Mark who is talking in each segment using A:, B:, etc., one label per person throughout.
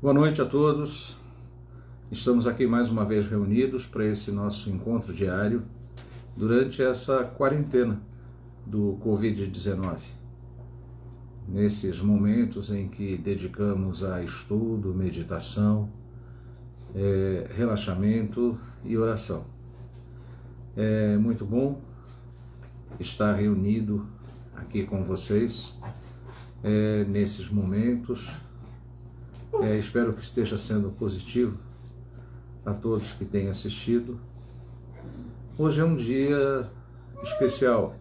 A: Boa noite a todos. Estamos aqui mais uma vez reunidos para esse nosso encontro diário durante essa quarentena do Covid-19. Nesses momentos em que dedicamos a estudo, meditação, relaxamento e oração. É muito bom estar reunido aqui com vocês nesses momentos. Espero que esteja sendo positivo a todos que têm assistido. Hoje é um dia especial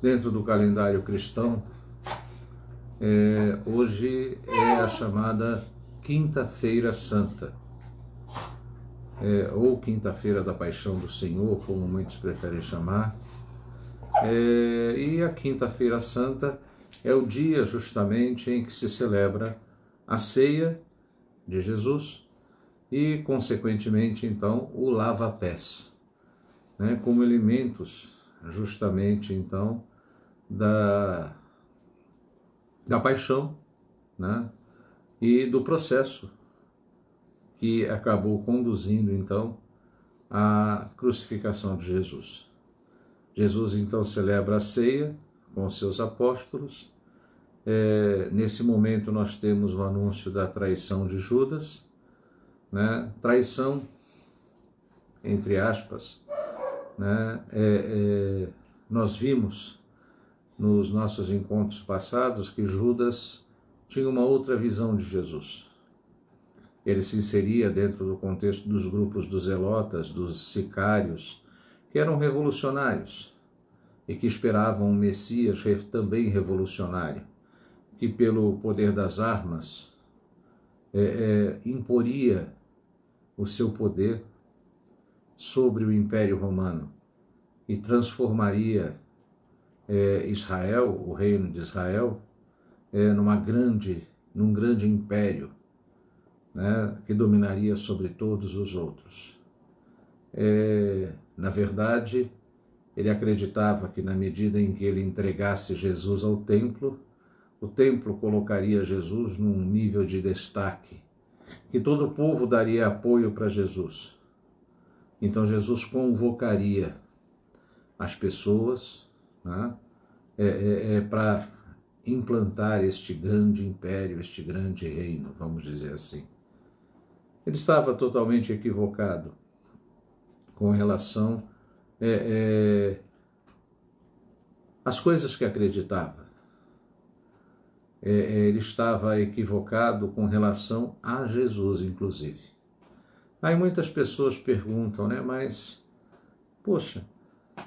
A: dentro do calendário cristão. Hoje é a chamada Quinta-feira Santa, ou Quinta-feira da Paixão do Senhor, como muitos preferem chamar. E a Quinta-feira Santa é o dia justamente em que se celebra a ceia de Jesus e, consequentemente, então, o lava-pés, como elementos justamente, então, da paixão, e do processo que acabou conduzindo, então, à crucificação de Jesus. Jesus, então, celebra a ceia com os seus apóstolos. Nesse momento nós temos o anúncio da traição de Judas, traição, entre aspas, nós vimos nos nossos encontros passados que Judas tinha uma outra visão de Jesus. Ele se inseria dentro do contexto dos grupos dos zelotas, dos sicários, que eram revolucionários e que esperavam um Messias também revolucionário, que pelo poder das armas imporia o seu poder sobre o Império Romano e transformaria Israel, o reino de Israel, num grande império, que dominaria sobre todos os outros. Na verdade, ele acreditava que na medida em que ele entregasse Jesus ao templo, o templo colocaria Jesus num nível de destaque, que todo o povo daria apoio para Jesus. Então Jesus convocaria as pessoas para implantar este grande império, este grande reino, vamos dizer assim. Ele estava totalmente equivocado com relação às coisas que acreditava. Ele estava equivocado com relação a Jesus, inclusive. Aí muitas pessoas perguntam, mas, poxa,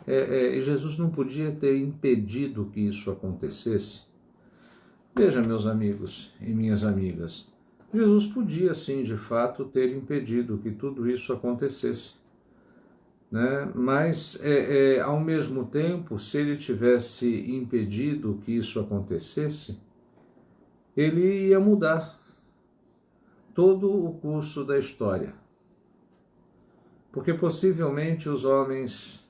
A: Jesus não podia ter impedido que isso acontecesse? Veja, meus amigos e minhas amigas, Jesus podia sim, de fato, ter impedido que tudo isso acontecesse. Mas, ao mesmo tempo, se ele tivesse impedido que isso acontecesse, ele ia mudar todo o curso da história. Porque possivelmente os homens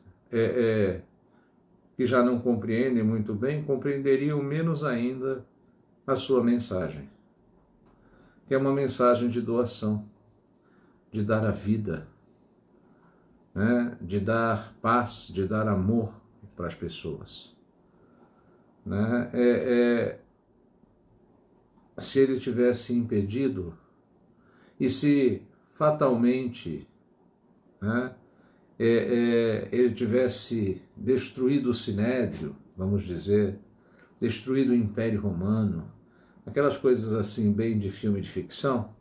A: que já não compreendem muito bem, compreenderiam menos ainda a sua mensagem, que é uma mensagem de doação, de dar a vida, de dar paz, de dar amor para as pessoas. Se ele tivesse impedido, e se fatalmente ele tivesse destruído o Sinédrio, vamos dizer, destruído o Império Romano, aquelas coisas assim bem de filme de ficção,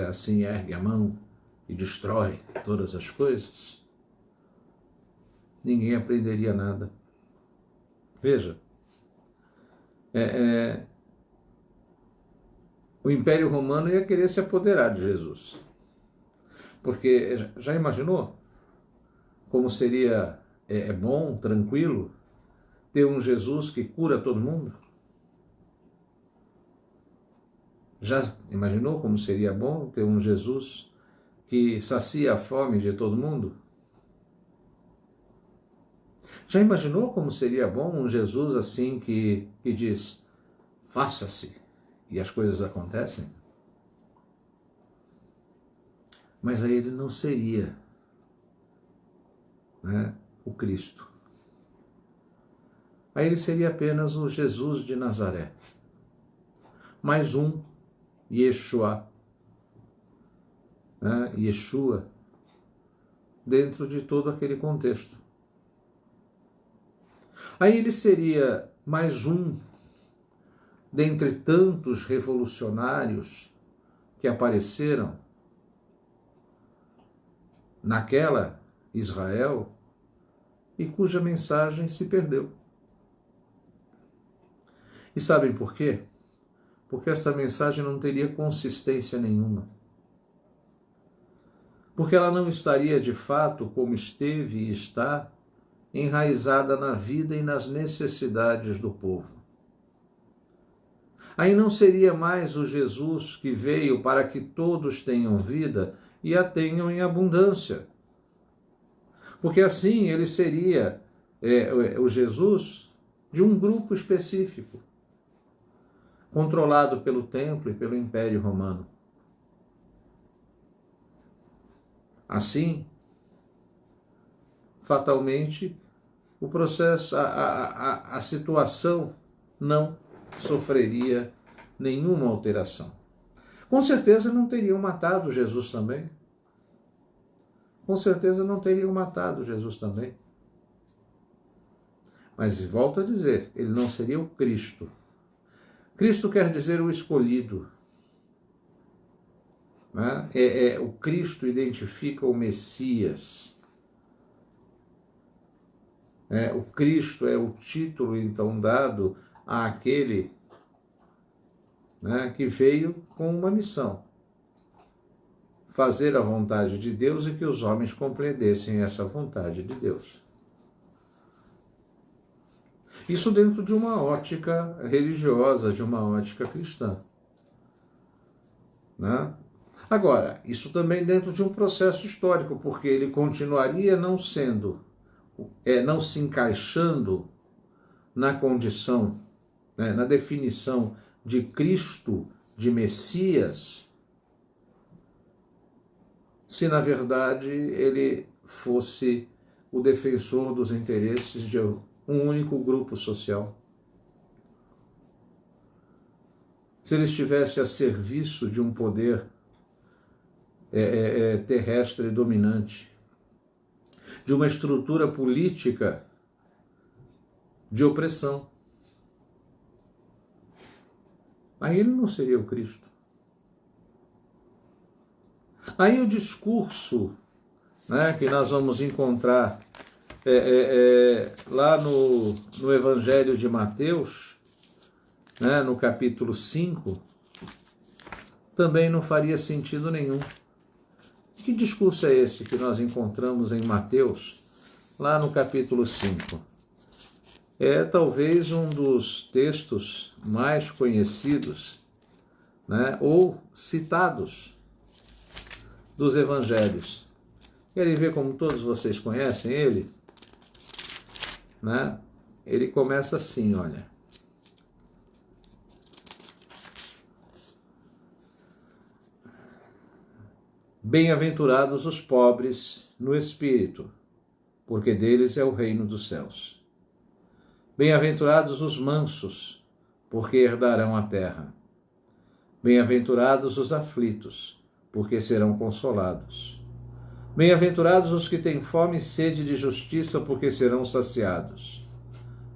A: assim, ergue a mão e destrói todas as coisas, ninguém aprenderia nada. Veja, o Império Romano ia querer se apoderar de Jesus. Porque já imaginou como seria bom, tranquilo, ter um Jesus que cura todo mundo? Já imaginou como seria bom ter um Jesus que sacia a fome de todo mundo? Já imaginou como seria bom um Jesus assim que diz, faça-se, e as coisas acontecem. Mas aí ele não seria, né, o Cristo. Aí ele seria apenas o Jesus de Nazaré. Mais um Yeshua, né, Yeshua, dentro de todo aquele contexto. Aí ele seria mais um dentre tantos revolucionários que apareceram naquela Israel e cuja mensagem se perdeu. E sabem por quê? Porque esta mensagem não teria consistência nenhuma. Porque ela não estaria de fato, como esteve e está, enraizada na vida e nas necessidades do povo. Aí não seria mais o Jesus que veio para que todos tenham vida e a tenham em abundância. Porque assim ele seria o Jesus de um grupo específico, controlado pelo templo e pelo Império Romano. Assim, fatalmente, o processo, a situação não sofreria nenhuma alteração. Com certeza não teriam matado Jesus também. Com certeza não teriam matado Jesus também. Mas volto a dizer, ele não seria o Cristo. Cristo quer dizer o escolhido. Né? O Cristo identifica o Messias. O Cristo é o título, então, dado àquele, né, que veio com uma missão: fazer a vontade de Deus e que os homens compreendessem essa vontade de Deus. Isso dentro de uma ótica religiosa, de uma ótica cristã. Né? Agora, isso também dentro de um processo histórico, porque ele continuaria não sendo, não se encaixando na condição, né, na definição de Cristo, de Messias, se na verdade ele fosse o defensor dos interesses de um único grupo social. Se ele estivesse a serviço de um poder terrestre dominante, de uma estrutura política de opressão, aí ele não seria o Cristo. Aí o discurso, né, que nós vamos encontrar lá no Evangelho de Mateus, né, no capítulo 5, também não faria sentido nenhum. Que discurso é esse que nós encontramos em Mateus, lá no capítulo 5? É talvez um dos textos mais conhecidos, né, ou citados dos evangelhos. Querem ver como todos vocês conhecem ele? Né? Ele começa assim, olha. Bem-aventurados os pobres no espírito, porque deles é o reino dos céus. Bem-aventurados os mansos, porque herdarão a terra. Bem-aventurados os aflitos, porque serão consolados. Bem-aventurados os que têm fome e sede de justiça, porque serão saciados.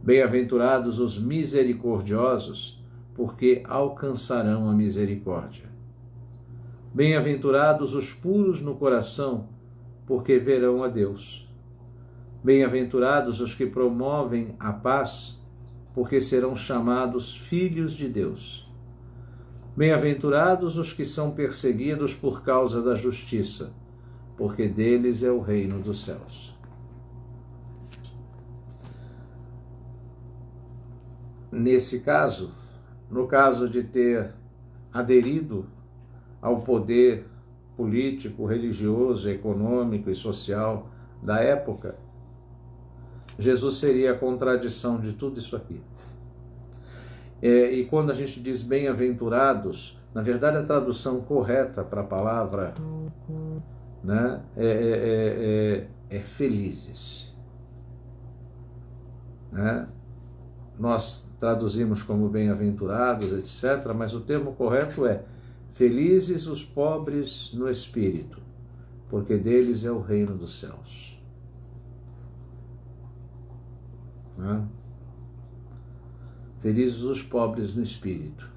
A: Bem-aventurados os misericordiosos, porque alcançarão a misericórdia. Bem-aventurados os puros no coração, porque verão a Deus. Bem-aventurados os que promovem a paz, porque serão chamados filhos de Deus. Bem-aventurados os que são perseguidos por causa da justiça, porque deles é o reino dos céus. Nesse caso, no caso de ter aderido ao poder político, religioso, econômico e social da época, Jesus seria a contradição de tudo isso aqui. E quando a gente diz bem-aventurados, na verdade a tradução correta para a palavra, né, é felizes. Né? Nós traduzimos como bem-aventurados, etc., mas o termo correto é felizes os pobres no espírito, porque deles é o reino dos céus. Né? Felizes os pobres no espírito.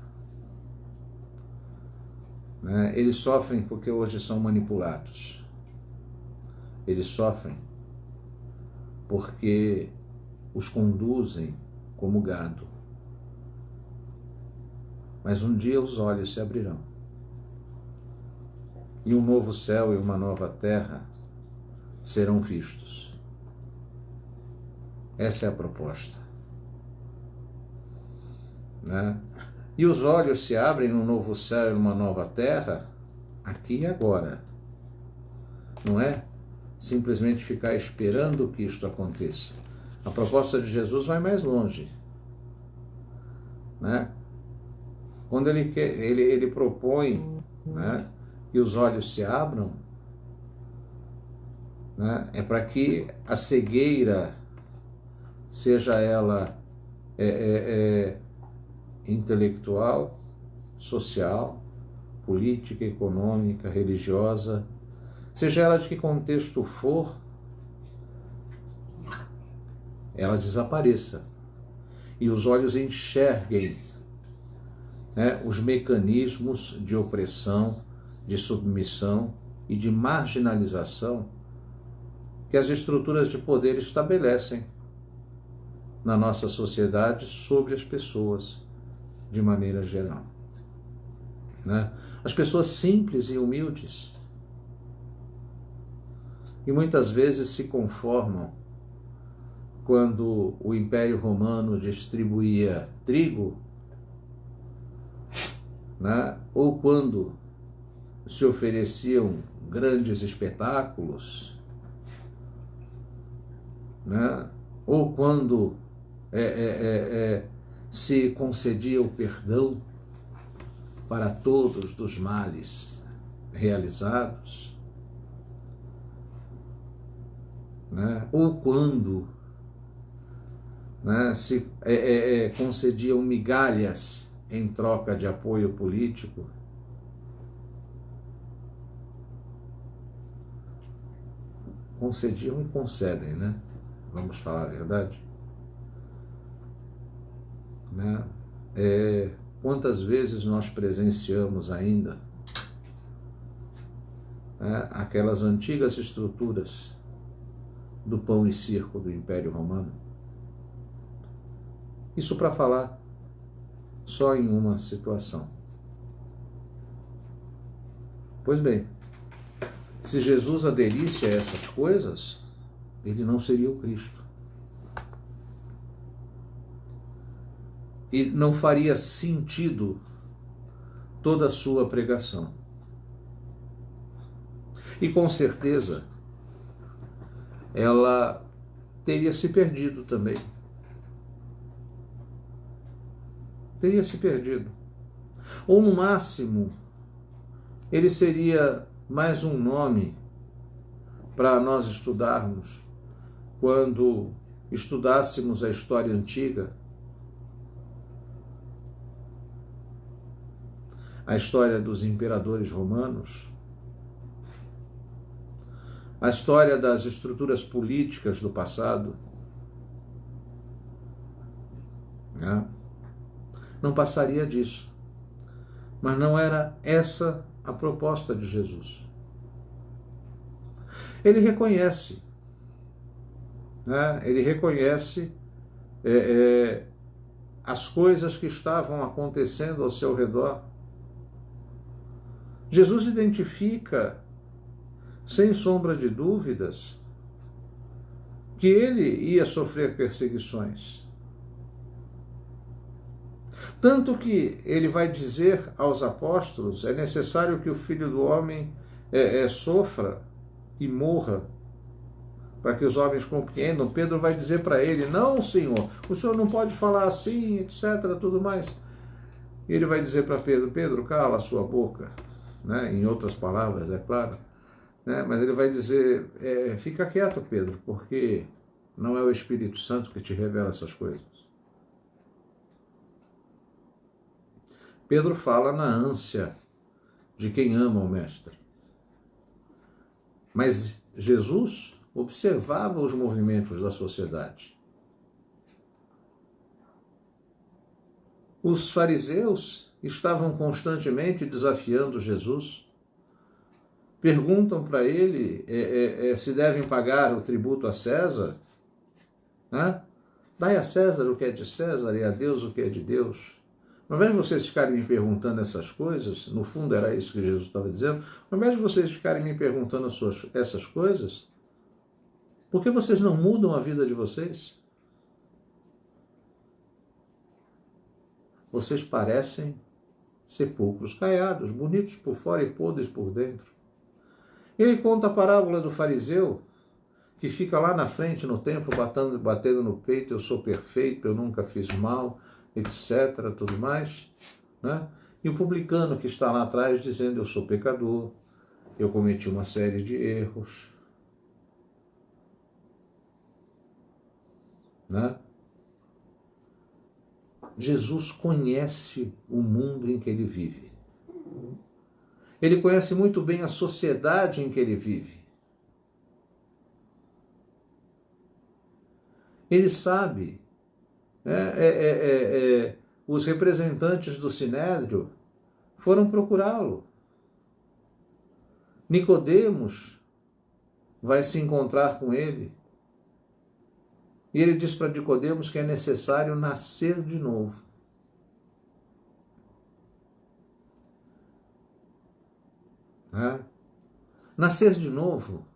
A: Né? Eles sofrem porque hoje são manipulados. Eles sofrem porque os conduzem como gado. Mas um dia os olhos se abrirão. E um novo céu e uma nova terra serão vistos. Essa é a proposta. Né? E os olhos se abrem num novo céu e numa nova terra, aqui e agora. Não é simplesmente ficar esperando que isto aconteça. A proposta de Jesus vai mais longe. Né? Quando ele propõe, né, que os olhos se abram, né, é para que a cegueira, seja ela intelectual, social, política, econômica, religiosa, seja ela de que contexto for, ela desapareça e os olhos enxerguem, né, os mecanismos de opressão, de submissão e de marginalização que as estruturas de poder estabelecem na nossa sociedade sobre as pessoas de maneira geral. Né? As pessoas simples e humildes, e muitas vezes se conformam quando o Império Romano distribuía trigo, né? Ou quando se ofereciam grandes espetáculos, né? Ou quando se concedia o perdão para todos dos males realizados, né? Ou quando, né, se concediam migalhas em troca de apoio político. Concediam e concedem, né? Vamos falar a verdade. Né? Quantas vezes nós presenciamos ainda, né, aquelas antigas estruturas do pão e circo do Império Romano? Isso para falar só em uma situação. Pois bem, se Jesus aderisse a essas coisas, ele não seria o Cristo. E não faria sentido toda a sua pregação. E com certeza, ela teria se perdido também. Teria se perdido. Ou no máximo, ele seria mais um nome para nós estudarmos quando estudássemos a história antiga, a história dos imperadores romanos, a história das estruturas políticas do passado, né? Não passaria disso. Mas não era essa a proposta de Jesus. Ele reconhece, né? Ele reconhece as coisas que estavam acontecendo ao seu redor. Jesus identifica, sem sombra de dúvidas, que ele ia sofrer perseguições. Tanto que ele vai dizer aos apóstolos: é necessário que o Filho do Homem sofra e morra para que os homens compreendam, Pedro vai dizer para ele, não, Senhor, o Senhor não pode falar assim, etc., tudo mais. E ele vai dizer para Pedro, Pedro, cala a sua boca, né? Em outras palavras, é claro, né? Mas ele vai dizer, fica quieto, Pedro, porque não é o Espírito Santo que te revela essas coisas. Pedro fala na ânsia de quem ama o Mestre. Mas Jesus observava os movimentos da sociedade. Os fariseus estavam constantemente desafiando Jesus. Perguntam para ele se devem pagar o tributo a César. Né? Dai a César o que é de César e a Deus o que é de Deus. Ao invés de vocês ficarem me perguntando essas coisas, no fundo era isso que Jesus estava dizendo, ao invés de vocês ficarem me perguntando essas coisas, por que vocês não mudam a vida de vocês? Vocês parecem sepulcros caiados, bonitos por fora e podres por dentro. Ele conta a parábola do fariseu, que fica lá na frente no templo, batendo no peito, eu sou perfeito, eu nunca fiz mal, etc., tudo mais, né? E o publicano que está lá atrás dizendo, eu sou pecador, eu cometi uma série de erros, né? Jesus conhece o mundo em que ele vive. Ele conhece muito bem a sociedade em que ele vive. Ele sabe, os representantes do Sinédrio foram procurá-lo. Nicodemos vai se encontrar com ele. E ele diz para Nicodemos que é necessário nascer de novo. Nascer de novo,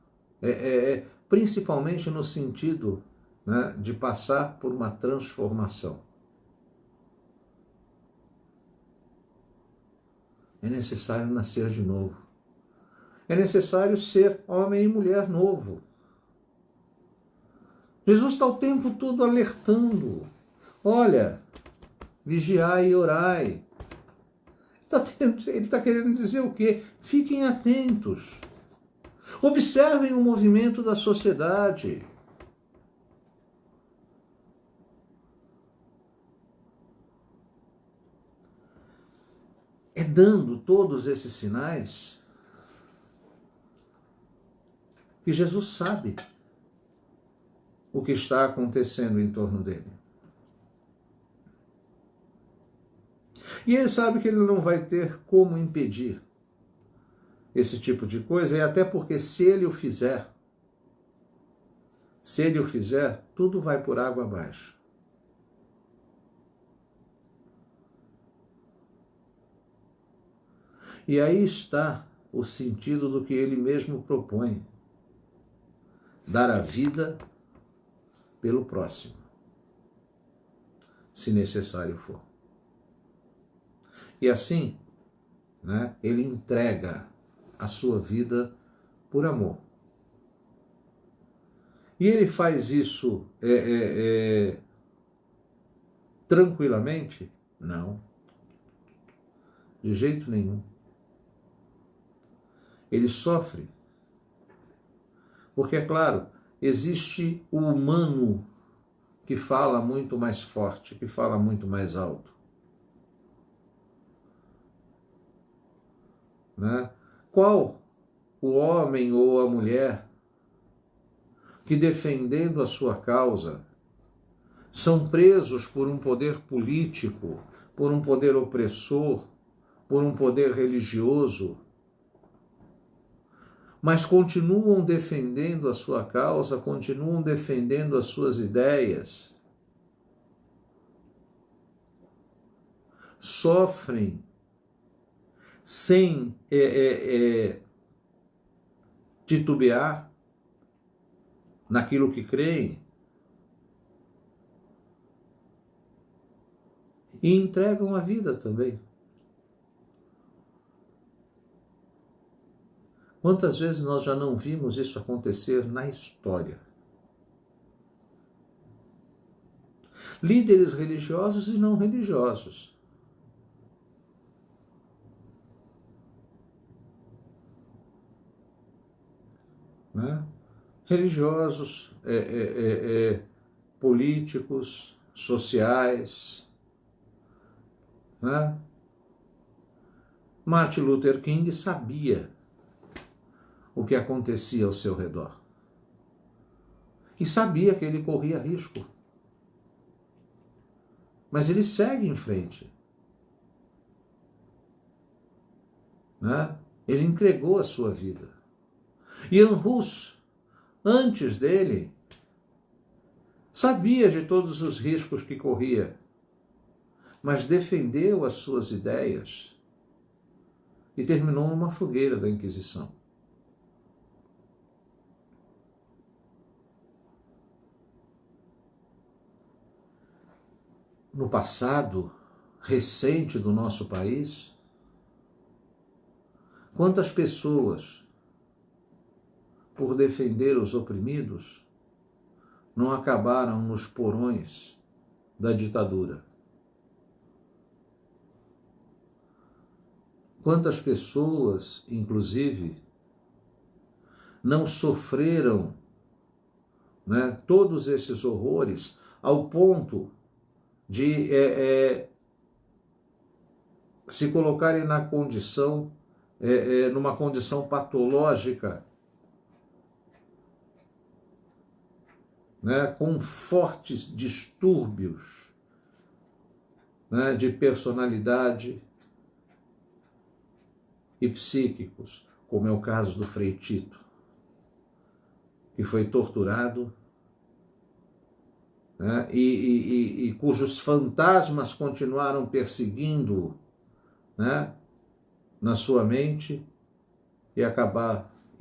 A: principalmente no sentido, né, de passar por uma transformação. É necessário nascer de novo. É necessário ser homem e mulher novo. Jesus está o tempo todo alertando. Olha, vigiai e orai. Ele está querendo dizer o quê? Fiquem atentos. Observem o movimento da sociedade. É dando todos esses sinais que Jesus sabe o que está acontecendo em torno dele. E ele sabe que ele não vai ter como impedir esse tipo de coisa, e até porque se ele o fizer, tudo vai por água abaixo. E aí está o sentido do que ele mesmo propõe: dar a vida pelo próximo, se necessário for. E assim, né, ele entrega a sua vida por amor. E ele faz isso tranquilamente? Não. De jeito nenhum. Ele sofre. Porque, é claro, existe o humano que fala muito mais forte, que fala muito mais alto. Né? Qual o homem ou a mulher que, defendendo a sua causa, são presos por um poder político, por um poder opressor, por um poder religioso, mas continuam defendendo a sua causa, continuam defendendo as suas ideias, sofrem sem titubear naquilo que creem e entregam a vida também. Quantas vezes nós já não vimos isso acontecer na história? líderes religiosos e não religiosos. Né? Religiosos, políticos, sociais. Né? Martin Luther King sabia o que acontecia ao seu redor. E sabia que ele corria risco. Mas ele segue em frente. Né? Ele entregou a sua vida. Ian Hus, antes dele, sabia de todos os riscos que corria, mas defendeu as suas ideias e terminou numa fogueira da Inquisição. No passado recente do nosso país, quantas pessoas, por defender os oprimidos, não acabaram nos porões da ditadura? Quantas pessoas, inclusive, não sofreram, né, todos esses horrores ao ponto de se colocarem na condição, numa condição patológica, né, com fortes distúrbios, né, de personalidade e psíquicos, como é o caso do Frei Tito, que foi torturado, né, e cujos fantasmas continuaram perseguindo-o, né, na sua mente, e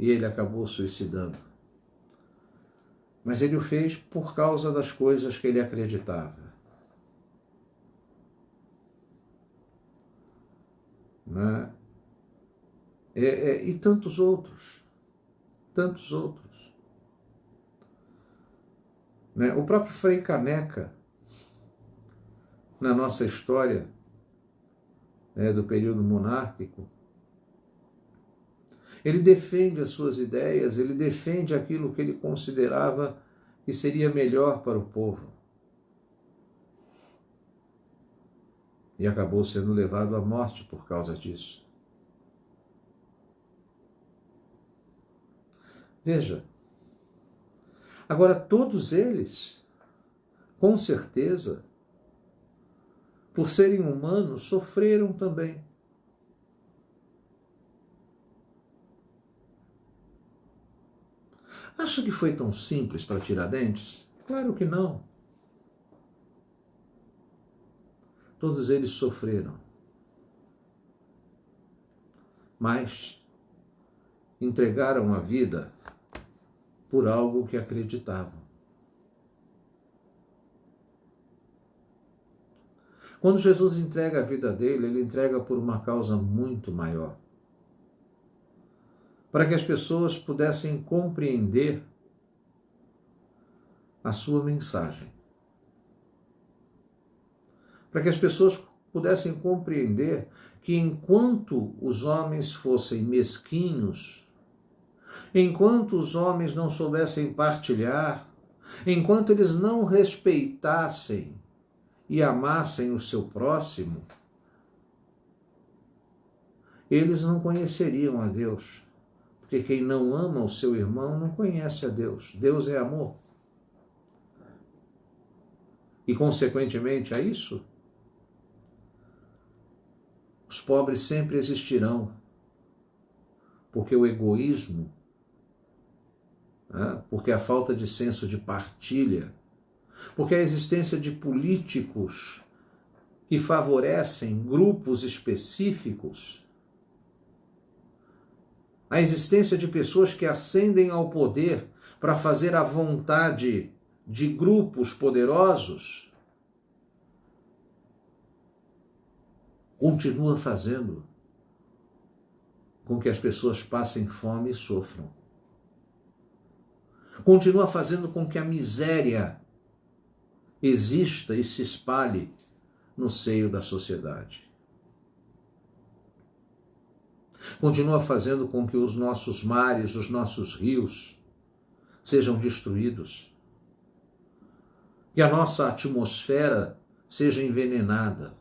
A: ele acabou suicidando. Mas ele o fez por causa das coisas que ele acreditava. Né? E tantos outros. Tantos outros. Né? O próprio Frei Caneca, na nossa história, do período monárquico, ele defende as suas ideias, ele defende aquilo que ele considerava que seria melhor para o povo. E acabou sendo levado à morte por causa disso. Veja, agora todos eles, com certeza, por serem humanos, sofreram também. Acha que foi tão simples para Tiradentes? Claro que não. Todos eles sofreram. Mas entregaram a vida por algo que acreditavam. Quando Jesus entrega a vida dele, ele entrega por uma causa muito maior. Para que as pessoas pudessem compreender a sua mensagem. Para que as pessoas pudessem compreender que enquanto os homens fossem mesquinhos, enquanto os homens não soubessem partilhar, enquanto eles não respeitassem e amassem o seu próximo, eles não conheceriam a Deus. Porque quem não ama o seu irmão não conhece a Deus. Deus é amor. E, consequentemente a isso, os pobres sempre existirão. Porque o egoísmo, porque a falta de senso de partilha, porque a existência de políticos que favorecem grupos específicos, a existência de pessoas que ascendem ao poder para fazer a vontade de grupos poderosos, continua fazendo com que as pessoas passem fome e sofram. Continua fazendo com que a miséria exista e se espalhe no seio da sociedade. Continua fazendo com que os nossos mares, os nossos rios sejam destruídos, que a nossa atmosfera seja envenenada,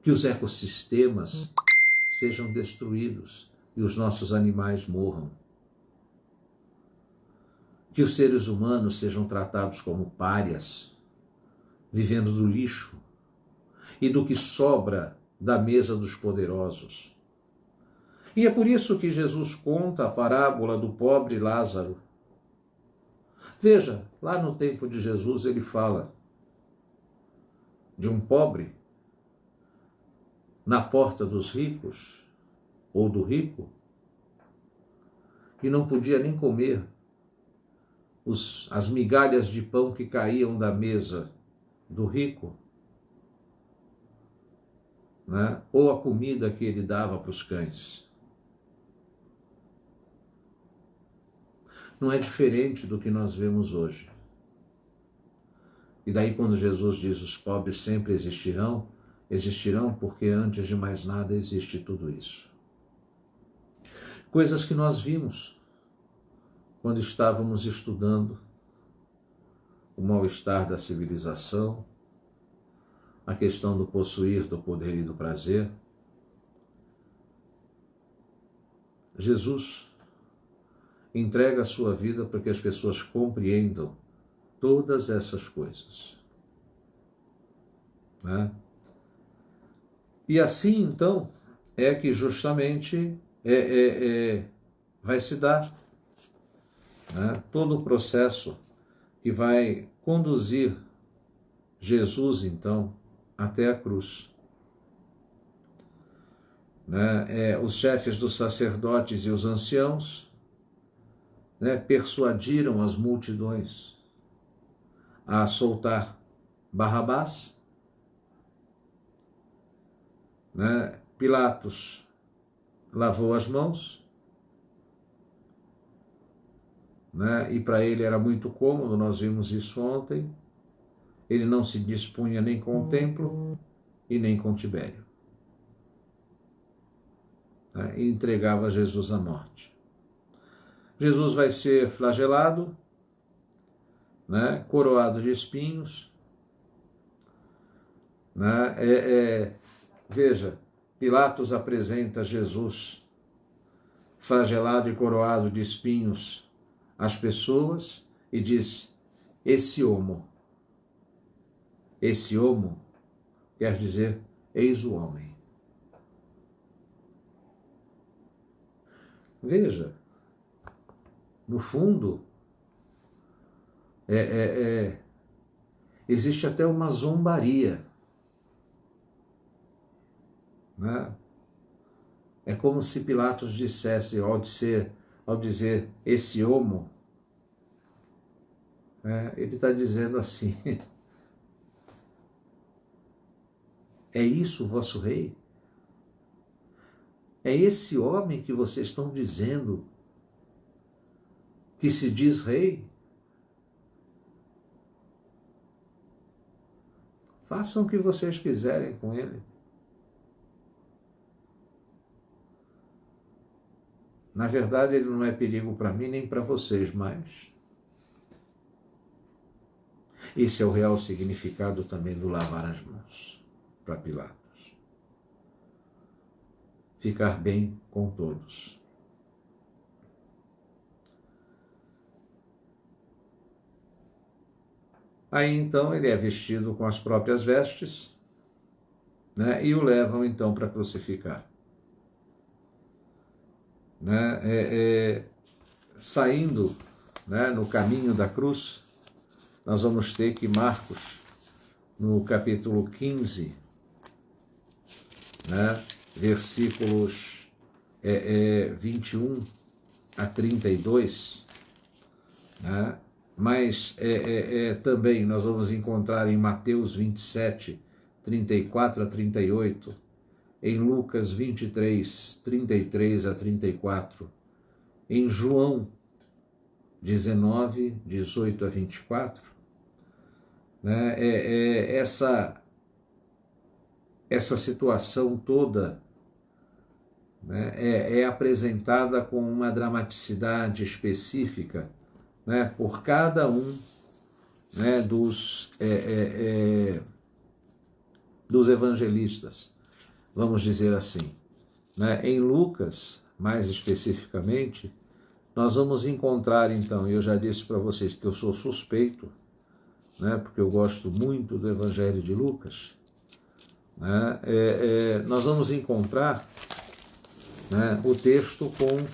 A: que os ecossistemas sejam destruídos e os nossos animais morram, que os seres humanos sejam tratados como párias, vivendo do lixo e do que sobra da mesa dos poderosos. E é por isso que Jesus conta a parábola do pobre Lázaro. Veja, lá no tempo de Jesus ele fala de um pobre na porta dos ricos, ou do rico, que não podia nem comer as migalhas de pão que caíam da mesa do rico, né? Ou a comida que ele dava para os cães. Não é diferente do que nós vemos hoje. E daí quando Jesus diz os pobres sempre existirão, existirão porque antes de mais nada existe tudo isso. Coisas que nós vimos quando estávamos estudando o mal-estar da civilização, a questão do possuir, do poder e do prazer. Jesus entrega a sua vida para que as pessoas compreendam todas essas coisas, né? E assim, então, é que justamente vai se dar, né, todo o processo que vai conduzir Jesus, então, até a cruz. Né? Os chefes dos sacerdotes e os anciãos, né, persuadiram as multidões a soltar Barrabás. Né? Pilatos lavou as mãos, né? E para ele era muito cômodo, nós vimos isso ontem. Ele não se dispunha nem com o templo e nem com Tibério. Né? E entregava Jesus à morte. Jesus vai ser flagelado, né? Coroado de espinhos. Né? Veja, Pilatos apresenta Jesus flagelado e coroado de espinhos às pessoas e diz: esse homo quer dizer, eis o homem. Veja, no fundo, existe até uma zombaria. Né? É como se Pilatos dissesse, ao dizer esse homo, ele está dizendo assim: é isso o vosso rei? É esse homem que vocês estão dizendo que se diz rei? Façam o que vocês quiserem com ele. Na verdade, ele não é perigo para mim nem para vocês, mas esse é o real significado também do lavar as mãos para Pilatos. Ficar bem com todos. Aí então ele é vestido com as próprias vestes, né, e o levam então para crucificar. Né, saindo, né, no caminho da cruz, nós vamos ter que Marcos, no capítulo 15, né, versículos 21 a 32, né, mas também nós vamos encontrar em Mateus 27, 34 a 38, em Lucas 23, 33 a 34, em João 19, 18 a 24, né, essa situação toda, né, é apresentada com uma dramaticidade específica, né, por cada um, né, dos evangelistas, vamos dizer assim. Né? Em Lucas, mais especificamente, nós vamos encontrar, então, eu já disse para vocês que eu sou suspeito, né, porque eu gosto muito do Evangelho de Lucas, né, nós vamos encontrar, né, o texto com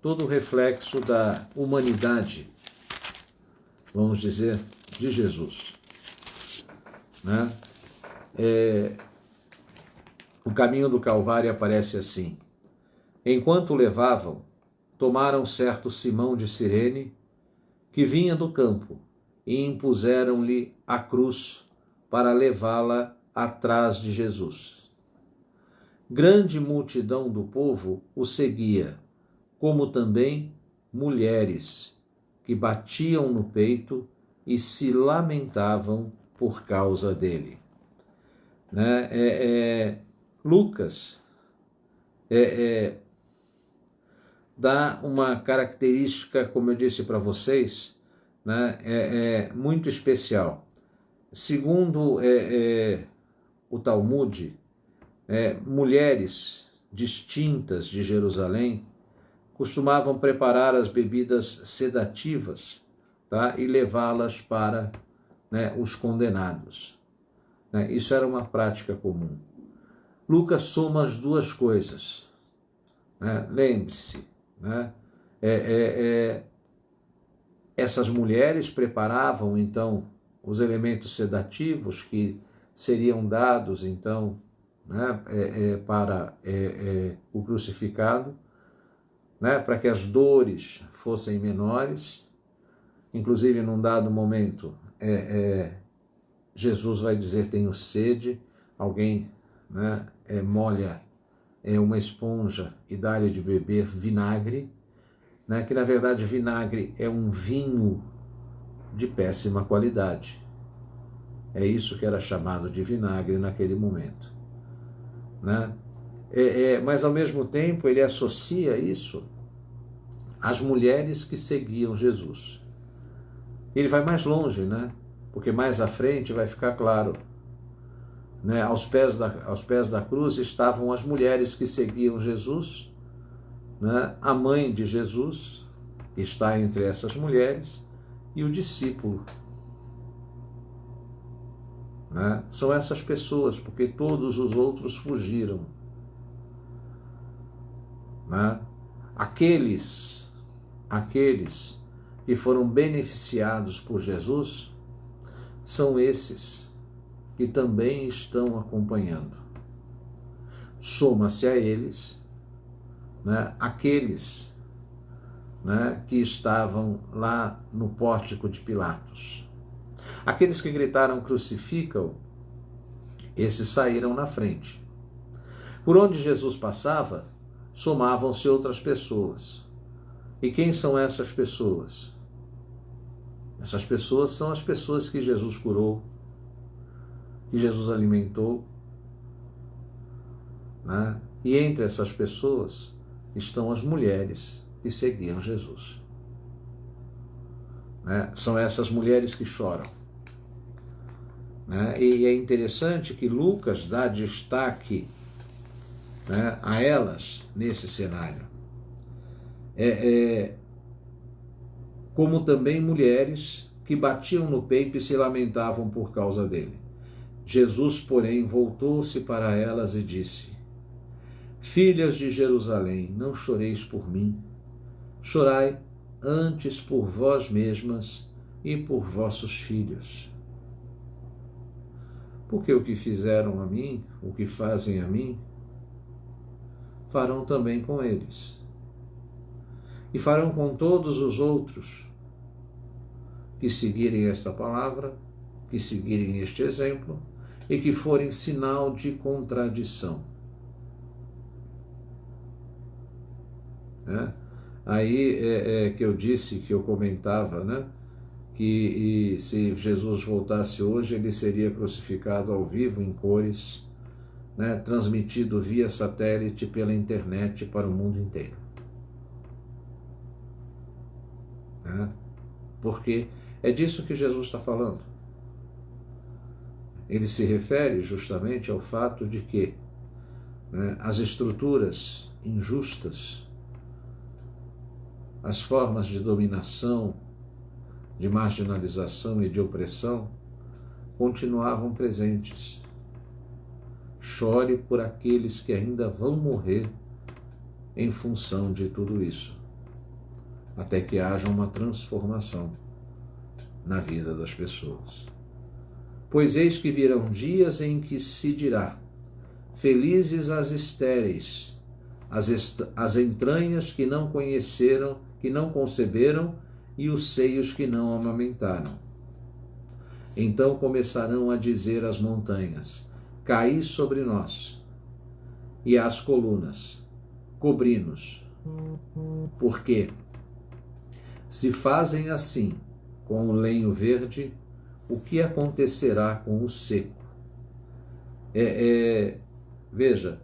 A: todo o reflexo da humanidade, vamos dizer, de Jesus. Né? O caminho do Calvário aparece assim: enquanto o levavam, tomaram certo Simão de Cirene, que vinha do campo, e impuseram-lhe a cruz para levá-la atrás de Jesus. Grande multidão do povo o seguia, como também mulheres, que batiam no peito e se lamentavam por causa dele. Né? Lucas dá uma característica, como eu disse para vocês, né, muito especial. Segundo o Talmud, mulheres distintas de Jerusalém costumavam preparar as bebidas sedativas, tá, e levá-las para, né, os condenados. Né? Isso era uma prática comum. Lucas soma as duas coisas. Né? Lembre-se, né? Essas mulheres preparavam, então, os elementos sedativos que seriam dados, então, né, para o crucificado, né, para que as dores fossem menores. Inclusive, num dado momento, Jesus vai dizer: tenho sede. Alguém, né, molha uma esponja e dá-lhe de beber vinagre, né, que na verdade vinagre é um vinho de péssima qualidade. É isso que era chamado de vinagre naquele momento. Né? Mas ao mesmo tempo ele associa isso às mulheres que seguiam Jesus. Ele vai mais longe, né? Porque mais à frente vai ficar claro. Né? Aos pés da cruz estavam as mulheres que seguiam Jesus, né? A mãe de Jesus está entre essas mulheres e o discípulo. Né? São essas pessoas, porque todos os outros fugiram. Né? Aqueles que foram beneficiados por Jesus são esses que também estão acompanhando. Soma-se a eles, né, aqueles, né, que estavam lá no pórtico de Pilatos. Aqueles que gritaram: crucifica-o, esses saíram na frente. Por onde Jesus passava, somavam-se outras pessoas. E quem são essas pessoas? Essas pessoas são as pessoas que Jesus curou, que Jesus alimentou. Né? E entre essas pessoas estão as mulheres que seguiam Jesus. Né? São essas mulheres que choram. Né? E é interessante que Lucas dá destaque, né, a elas nesse cenário. Como também mulheres que batiam no peito e se lamentavam por causa dele. Jesus, porém, voltou-se para elas e disse: filhas de Jerusalém, não choreis por mim, chorai antes por vós mesmas e por vossos filhos. Porque o que fizeram a mim, o que fazem a mim, farão também com eles. E farão com todos os outros que seguirem esta palavra, que seguirem este exemplo e que forem sinal de contradição. Né? Aí que eu disse, que eu comentava, né? Que se Jesus voltasse hoje, ele seria crucificado ao vivo, em cores, né? Transmitido via satélite pela internet para o mundo inteiro. Né? Porque é disso que Jesus está falando. Ele se refere justamente ao fato de que, né, as estruturas injustas, as formas de dominação, de marginalização e de opressão continuavam presentes. Chore por aqueles que ainda vão morrer em função de tudo isso, até que haja uma transformação na vida das pessoas. Pois eis que virão dias em que se dirá: felizes as estéreis, as entranhas que não conheceram, que não conceberam, e os seios que não amamentaram. Então começarão a dizer às montanhas: caí sobre nós, e às colunas: cobri-nos. Porque se fazem assim com o lenho verde, o que acontecerá com o seco? Veja,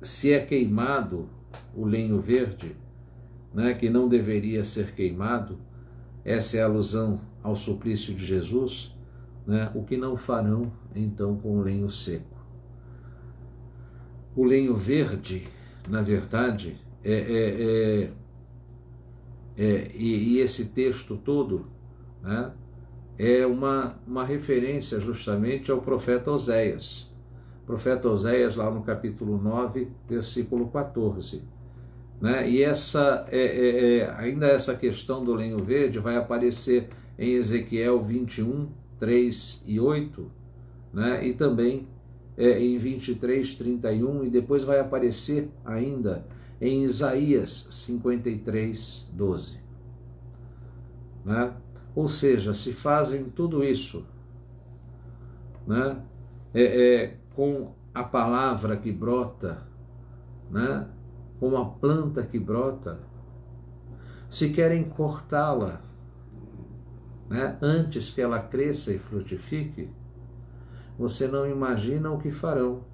A: se é queimado o lenho verde, né, que não deveria ser queimado, essa é a alusão ao suplício de Jesus, né, o que não farão então com o lenho seco? O lenho verde, na verdade, e esse texto todo, né, é uma referência justamente ao profeta Oséias. O profeta Oséias, lá no capítulo 9, versículo 14. Né? E ainda essa questão do lenho verde vai aparecer em Ezequiel 21, 3 e 8, né? E também em 23, 31, e depois vai aparecer ainda em Isaías 53, 12. Né? Ou seja, se fazem tudo isso, né? Com a palavra que brota, né? Com a planta que brota, se querem cortá-la, né? Antes que ela cresça e frutifique, você não imagina o que farão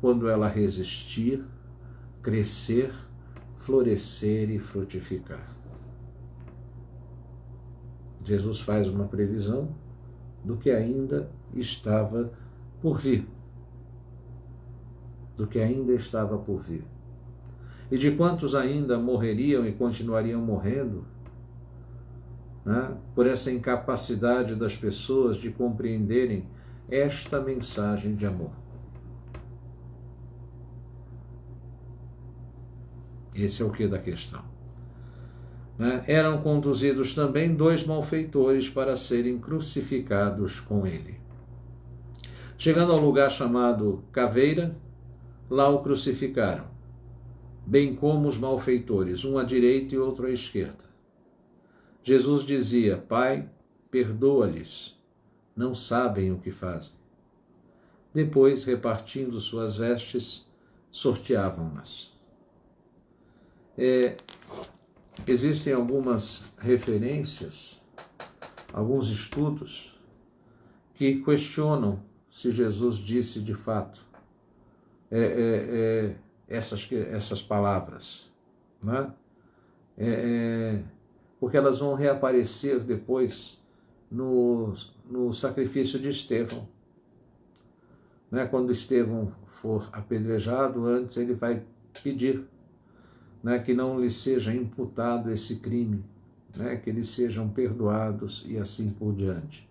A: quando ela resistir, crescer, florescer e frutificar. Jesus faz uma previsão do que ainda estava por vir. Do que ainda estava por vir. E de quantos ainda morreriam e continuariam morrendo, né, por essa incapacidade das pessoas de compreenderem esta mensagem de amor. Esse é o que da questão. Né? Eram conduzidos também 2 malfeitores para serem crucificados com ele. Chegando ao lugar chamado Caveira, lá o crucificaram, bem como os malfeitores, um à direita e outro à esquerda. Jesus dizia: Pai, perdoa-lhes, não sabem o que fazem. Depois, repartindo suas vestes, sorteavam-nas. Existem algumas referências, alguns estudos, que questionam se Jesus disse de fato essas palavras, né? Porque elas vão reaparecer depois no sacrifício de Estevão. Né? Quando Estevão for apedrejado, antes ele vai pedir, né, que não lhe seja imputado esse crime, né, que eles sejam perdoados e assim por diante.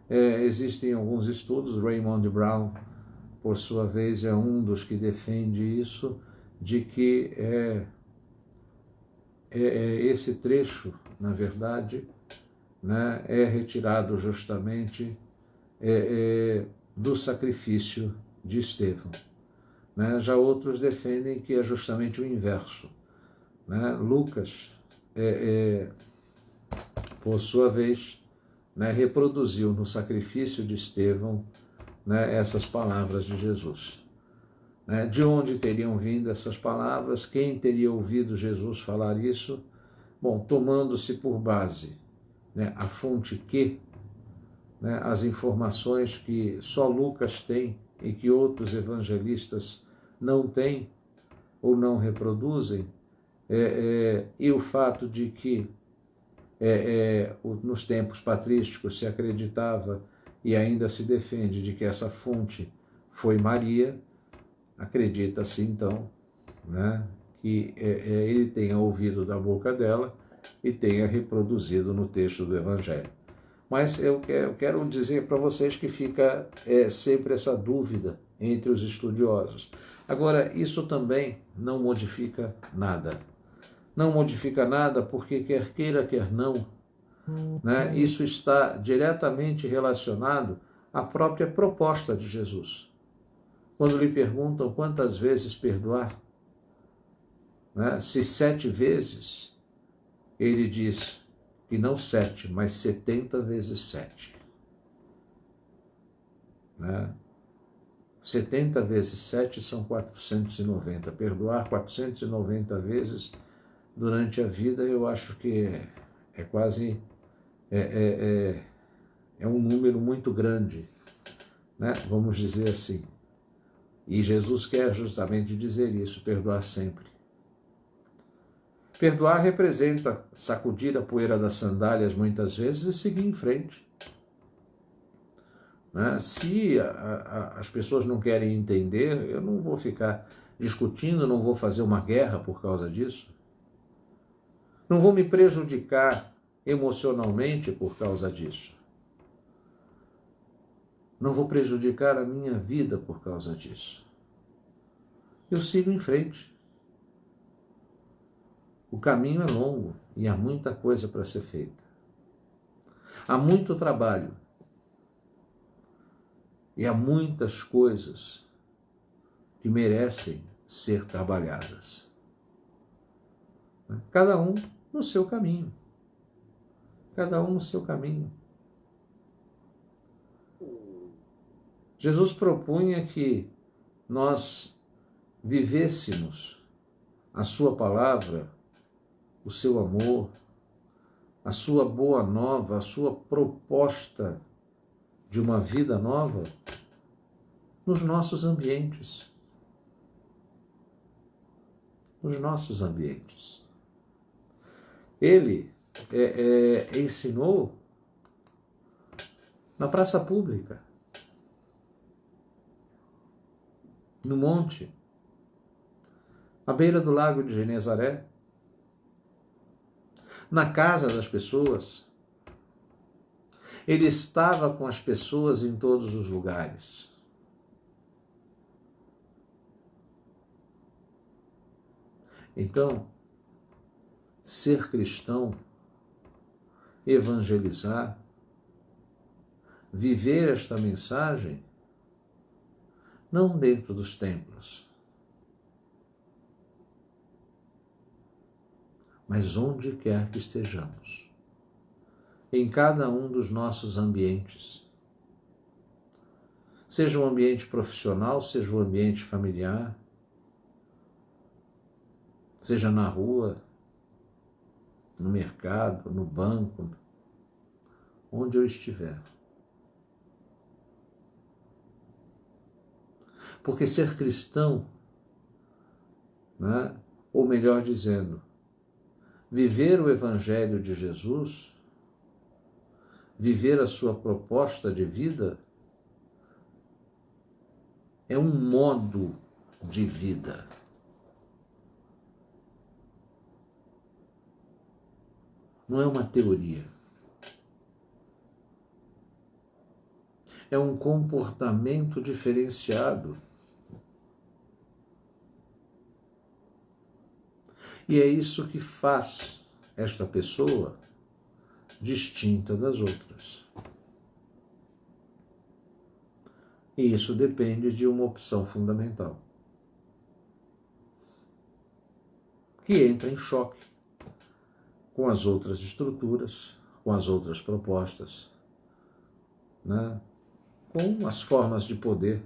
A: Existem alguns estudos, Raymond Brown, por sua vez, é um dos que defende isso, de que esse trecho, na verdade, né, é retirado justamente do sacrifício de Estevão. Né? Já outros defendem que é justamente o inverso. Né? Lucas, por sua vez, né, reproduziu no sacrifício de Estevão, né, essas palavras de Jesus. né? De onde teriam vindo essas palavras? Quem teria ouvido Jesus falar isso? Bom, tomando-se por base, né, a fonte Q, né, as informações que só Lucas tem e que outros evangelistas não têm ou não reproduzem, e o fato de que nos tempos patrísticos se acreditava e ainda se defende de que essa fonte foi Maria, acredita-se então, né, que ele tenha ouvido da boca dela e tenha reproduzido no texto do Evangelho. Mas eu quero dizer para vocês que fica sempre essa dúvida entre os estudiosos. Agora, isso também não modifica nada. Não modifica nada porque, quer queira, quer não, né, isso está diretamente relacionado à própria proposta de Jesus. Quando lhe perguntam quantas vezes perdoar, né, se 7 vezes, ele diz que não 7, mas 70 vezes 7. Né? 70 vezes 7 são 490. Perdoar 490 vezes durante a vida, eu acho que é quase um número muito grande, né? Vamos dizer assim. E Jesus quer justamente dizer isso, perdoar sempre. Perdoar representa sacudir a poeira das sandálias muitas vezes e seguir em frente. Né? Se as pessoas não querem entender, eu não vou ficar discutindo, não vou fazer uma guerra por causa disso. Não vou me prejudicar emocionalmente por causa disso. Não vou prejudicar a minha vida por causa disso. Eu sigo em frente. O caminho é longo e há muita coisa para ser feita. Há muito trabalho. E há muitas coisas que merecem ser trabalhadas. Cada um no seu caminho. Cada um no seu caminho. Jesus propunha que nós vivêssemos a sua palavra, o seu amor, a sua boa nova, a sua proposta de uma vida nova nos nossos ambientes. Nos nossos ambientes. Ele ensinou na praça pública, no monte, à beira do lago de Genezaré, na casa das pessoas. Ele estava com as pessoas em todos os lugares. Então, ser cristão, evangelizar, viver esta mensagem, não dentro dos templos, mas onde quer que estejamos, em cada um dos nossos ambientes, seja o ambiente profissional, seja o ambiente familiar, seja na rua, no mercado, no banco, onde eu estiver. Porque ser cristão, né, ou melhor dizendo, viver o Evangelho de Jesus, viver a sua proposta de vida, é um modo de vida. Não é uma teoria. É um comportamento diferenciado. E é isso que faz esta pessoa distinta das outras. E isso depende de uma opção fundamental, que entra em choque com as outras estruturas, com as outras propostas, né? Com as formas de poder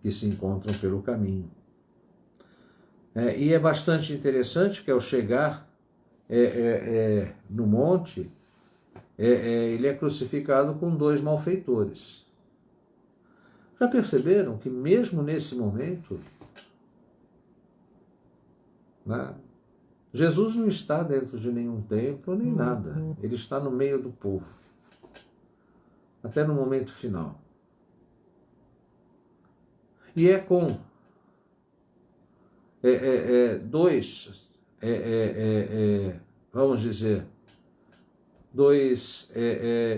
A: que se encontram pelo caminho. E é bastante interessante que ao chegar no monte, ele é crucificado com 2 malfeitores. Já perceberam que mesmo nesse momento, né, Jesus não está dentro de nenhum templo nem nada. Ele está no meio do povo, até no momento final. E é com vamos dizer, 2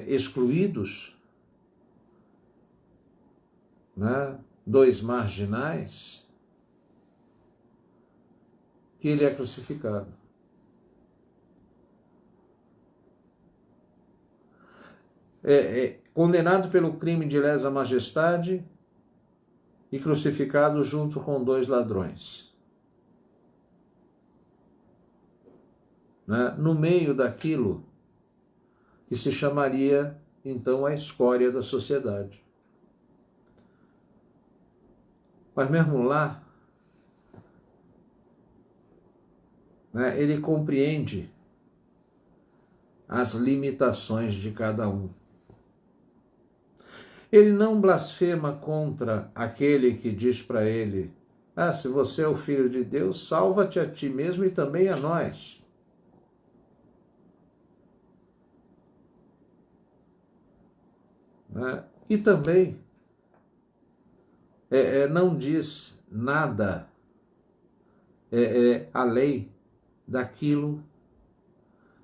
A: excluídos, né? 2 marginais, que ele é crucificado. Condenado pelo crime de lesa majestade e crucificado junto com 2 ladrões. Né? No meio daquilo que se chamaria, então, a escória da sociedade. Mas mesmo lá, né, ele compreende as limitações de cada um. Ele não blasfema contra aquele que diz para ele: se você é o Filho de Deus, salva-te a ti mesmo e também a nós. E também não diz nada além daquilo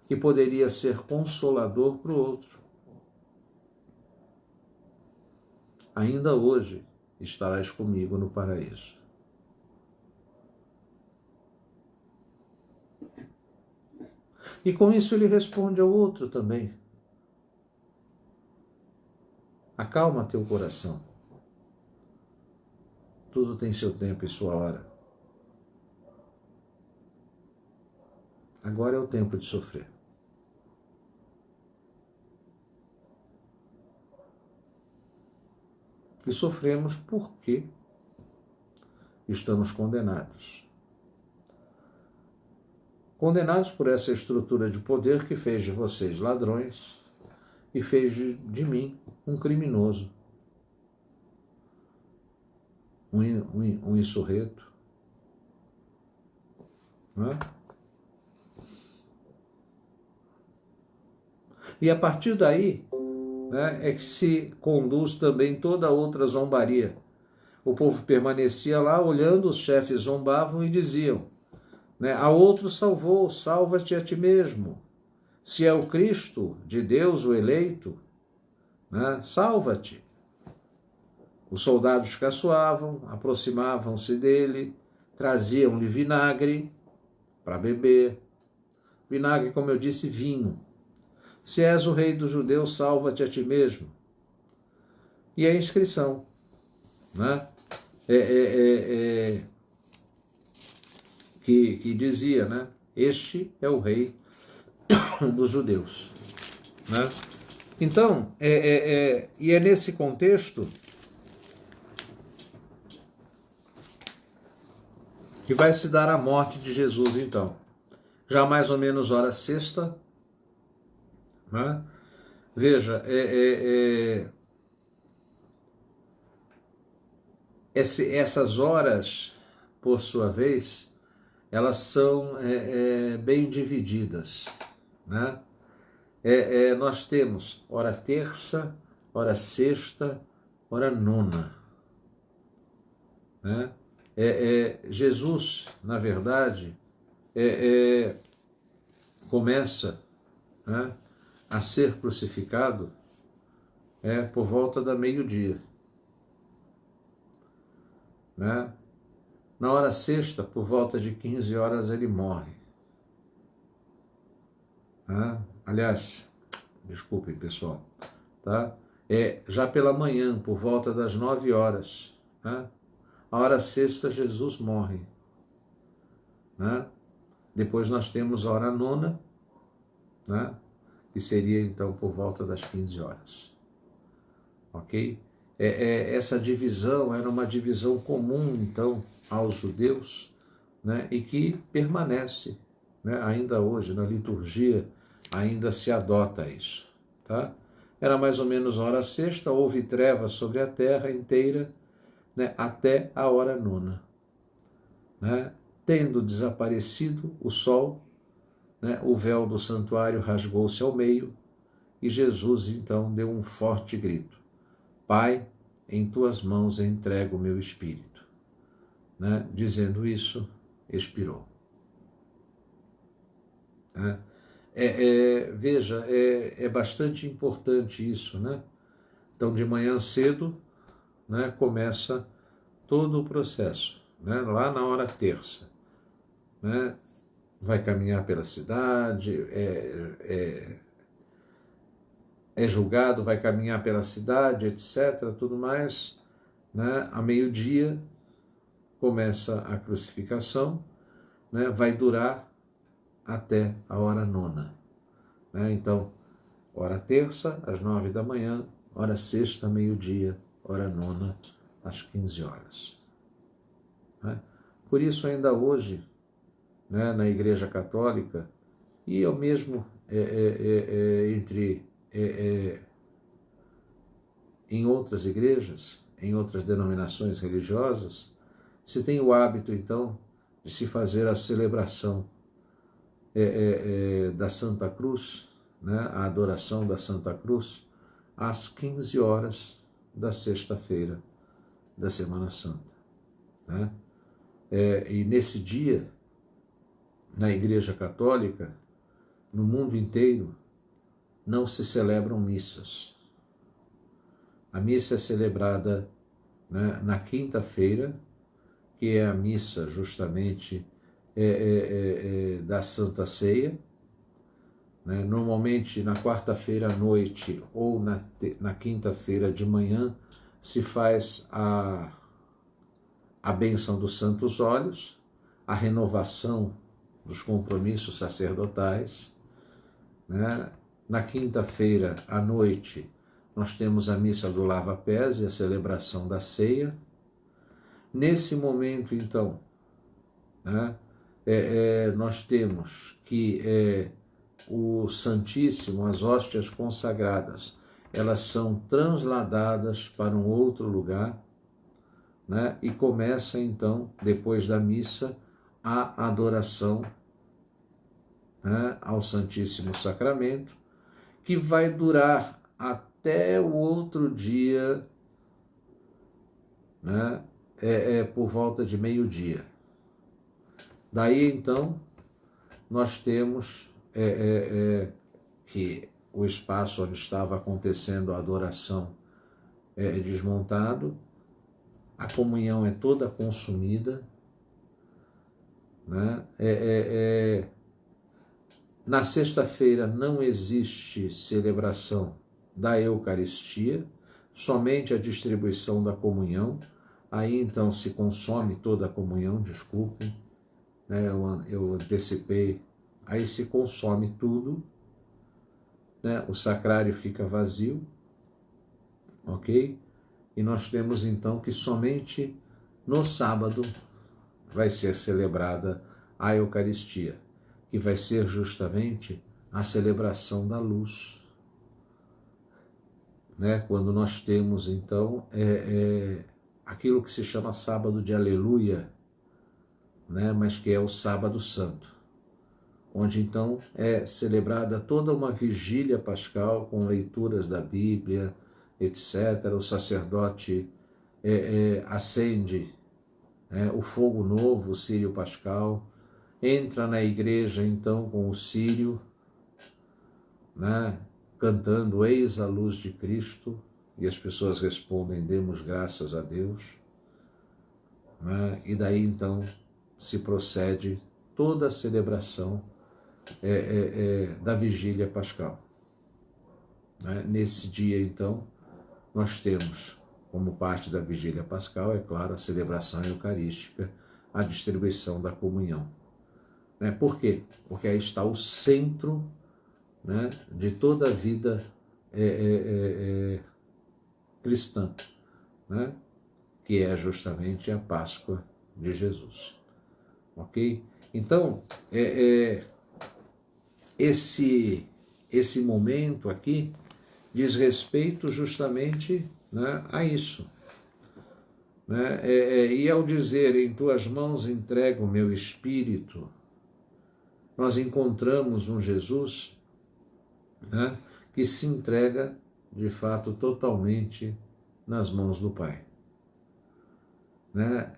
A: que poderia ser consolador para o outro. Ainda hoje estarás comigo no paraíso. E com isso ele responde ao outro também: acalma teu coração. Tudo tem seu tempo e sua hora. Agora é o tempo de sofrer. E sofremos porque estamos condenados. Condenados por essa estrutura de poder que fez de vocês ladrões e fez de mim um criminoso, um insurreto. Não é? E a partir daí, né, é que se conduz também toda a outra zombaria. O povo permanecia lá olhando, os chefes zombavam e diziam, né, a outro salvou, salva-te a ti mesmo. Se é o Cristo de Deus, o eleito, né, salva-te. Os soldados caçoavam, aproximavam-se dele, traziam-lhe vinagre para beber. Vinagre, como eu disse, vinho. Se és o rei dos judeus, salva-te a ti mesmo. E a inscrição, né? Que dizia, né? Este é o rei dos judeus. Né? Então, e é nesse contexto que vai se dar a morte de Jesus, então. Já mais ou menos hora sexta, né? Veja, essas horas, por sua vez, elas são bem divididas, né? Nós temos hora terça, hora sexta, hora nona, né? Jesus, na verdade, começa, né, a ser crucificado por volta da meio-dia. Né? Na hora sexta, por volta de 15 horas, ele morre. Né? Aliás, desculpem, pessoal, tá? Já pela manhã, por volta das 9 horas, né? A hora sexta, Jesus morre. Né? Depois nós temos a hora nona, né? Que seria então por volta das 15 horas. Ok? Essa divisão era uma divisão comum, então, aos judeus, né, e que permanece, né, ainda hoje, na liturgia, ainda se adota isso. Tá? Era mais ou menos a hora sexta, houve trevas sobre a terra inteira, né, até a hora nona. Né? Tendo desaparecido o sol, né, o véu do santuário rasgou-se ao meio, e Jesus então deu um forte grito: Pai, em tuas mãos entrego o meu espírito. Né? Dizendo isso, expirou. Né? Veja, é bastante importante isso, né? Então, de manhã cedo, né, começa todo o processo, né? Lá na hora terça, né? Vai caminhar pela cidade, é julgado, vai caminhar pela cidade, etc., tudo mais, né? A meio-dia começa a crucificação, né? Vai durar até a hora nona. Né? Então, hora terça, às 9 da manhã, hora sexta, meio-dia, hora nona, às 15 horas. Né? Por isso, ainda hoje, né, na Igreja Católica, e eu mesmo em outras igrejas, em outras denominações religiosas, se tem o hábito, então, de se fazer a celebração da Santa Cruz, né, a adoração da Santa Cruz, às 15 horas da sexta-feira da Semana Santa. Né? E nesse dia, na Igreja Católica, no mundo inteiro, não se celebram missas. A missa é celebrada, né, na quinta-feira, que é a missa justamente da Santa Ceia. Né? Normalmente na quarta-feira à noite ou na quinta-feira de manhã se faz a bênção dos santos óleos, a renovação dos compromissos sacerdotais. Né? Na quinta-feira à noite nós temos a missa do lava-pés e a celebração da ceia. Nesse momento, então, né, nós temos que o Santíssimo, as hóstias consagradas, elas são transladadas para um outro lugar, né, e começa então, depois da missa, a adoração, né, ao Santíssimo Sacramento, que vai durar até o outro dia, né, por volta de meio-dia. Daí então nós temos que o espaço onde estava acontecendo a adoração é desmontado, a comunhão é toda consumida, né? Na sexta-feira não existe celebração da Eucaristia, somente a distribuição da comunhão. Aí então se consome toda a comunhão, desculpem, né? Eu antecipei. Aí se consome tudo, né? O sacrário fica vazio, ok? E nós temos então que somente no sábado vai ser celebrada a Eucaristia, que vai ser justamente a celebração da luz, né? Quando nós temos então aquilo que se chama sábado de Aleluia, né? Mas que é o sábado santo, onde então é celebrada toda uma vigília pascal com leituras da Bíblia, etc. O sacerdote acende o fogo novo, o círio pascal, entra na igreja então com o círio, né, cantando Eis a luz de Cristo, e as pessoas respondem demos graças a Deus, né, e daí então se procede toda a celebração da vigília pascal. Né? Nesse dia então nós temos como parte da vigília pascal, é claro, a celebração eucarística, a distribuição da comunhão. Né? Por quê? Porque aí está o centro, né, de toda a vida cristã, né, que é justamente a Páscoa de Jesus. ok? Então, esse momento aqui diz respeito justamente, né, a isso. Né? E ao dizer, em tuas mãos entrego o meu espírito, nós encontramos um Jesus, né, que se entrega, de fato, totalmente nas mãos do Pai. Né?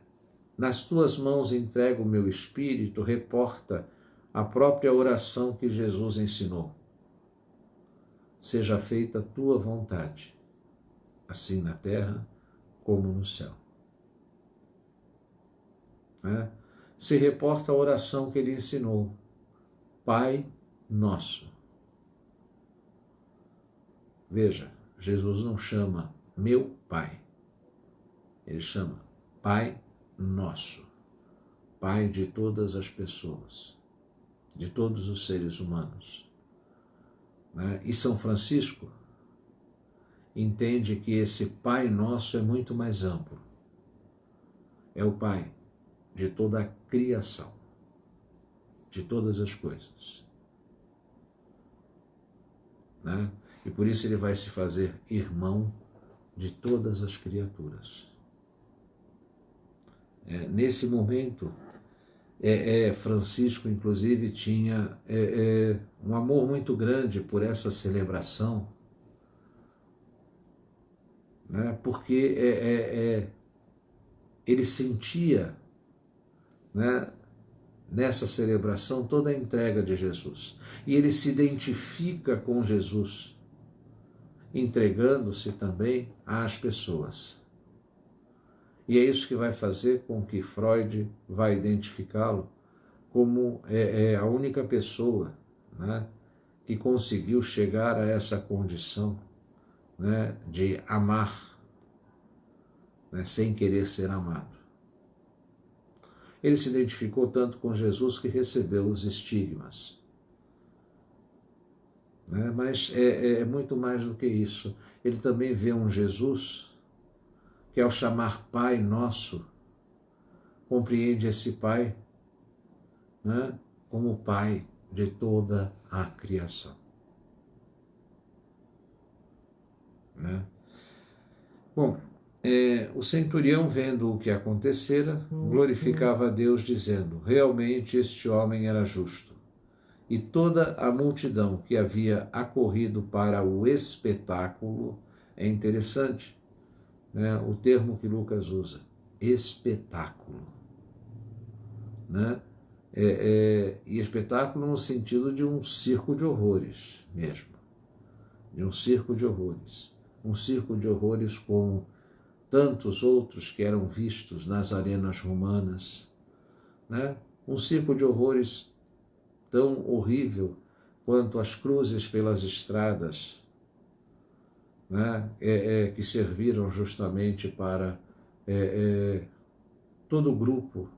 A: Nas tuas mãos entrego o meu espírito, reporta a própria oração que Jesus ensinou. Seja feita a tua vontade, assim na terra como no céu. Né? Se reporta a oração que ele ensinou, Pai Nosso. Veja, Jesus não chama meu Pai, ele chama Pai Nosso, Pai de todas as pessoas, de todos os seres humanos. Né? E São Francisco entende que esse Pai Nosso é muito mais amplo. É o Pai de toda a criação, de todas as coisas. Né? E por isso ele vai se fazer irmão de todas as criaturas. Nesse momento, Francisco, inclusive, tinha um amor muito grande por essa celebração, né? Porque ele sentia, né, nessa celebração toda a entrega de Jesus. E ele se identifica com Jesus, entregando-se também às pessoas. E é isso que vai fazer com que Freud vai identificá-lo como a única pessoa, né, que conseguiu chegar a essa condição, né, de amar, né, sem querer ser amado. Ele se identificou tanto com Jesus que recebeu os estigmas. Né? Mas é muito mais do que isso. Ele também vê um Jesus que, ao chamar Pai Nosso, compreende esse Pai, né, como Pai de toda a criação. Né? Bom, o centurião, vendo o que acontecera, glorificava a Deus, dizendo, realmente este homem era justo. E toda a multidão que havia acorrido para o espetáculo, é interessante, né, o termo que Lucas usa, espetáculo. Né? E espetáculo no sentido de um circo de horrores mesmo, de um circo de horrores. Um circo de horrores como tantos outros que eram vistos nas arenas romanas, né? Um circo de horrores tão horrível quanto as cruzes pelas estradas, né? Que serviram justamente para todo o grupo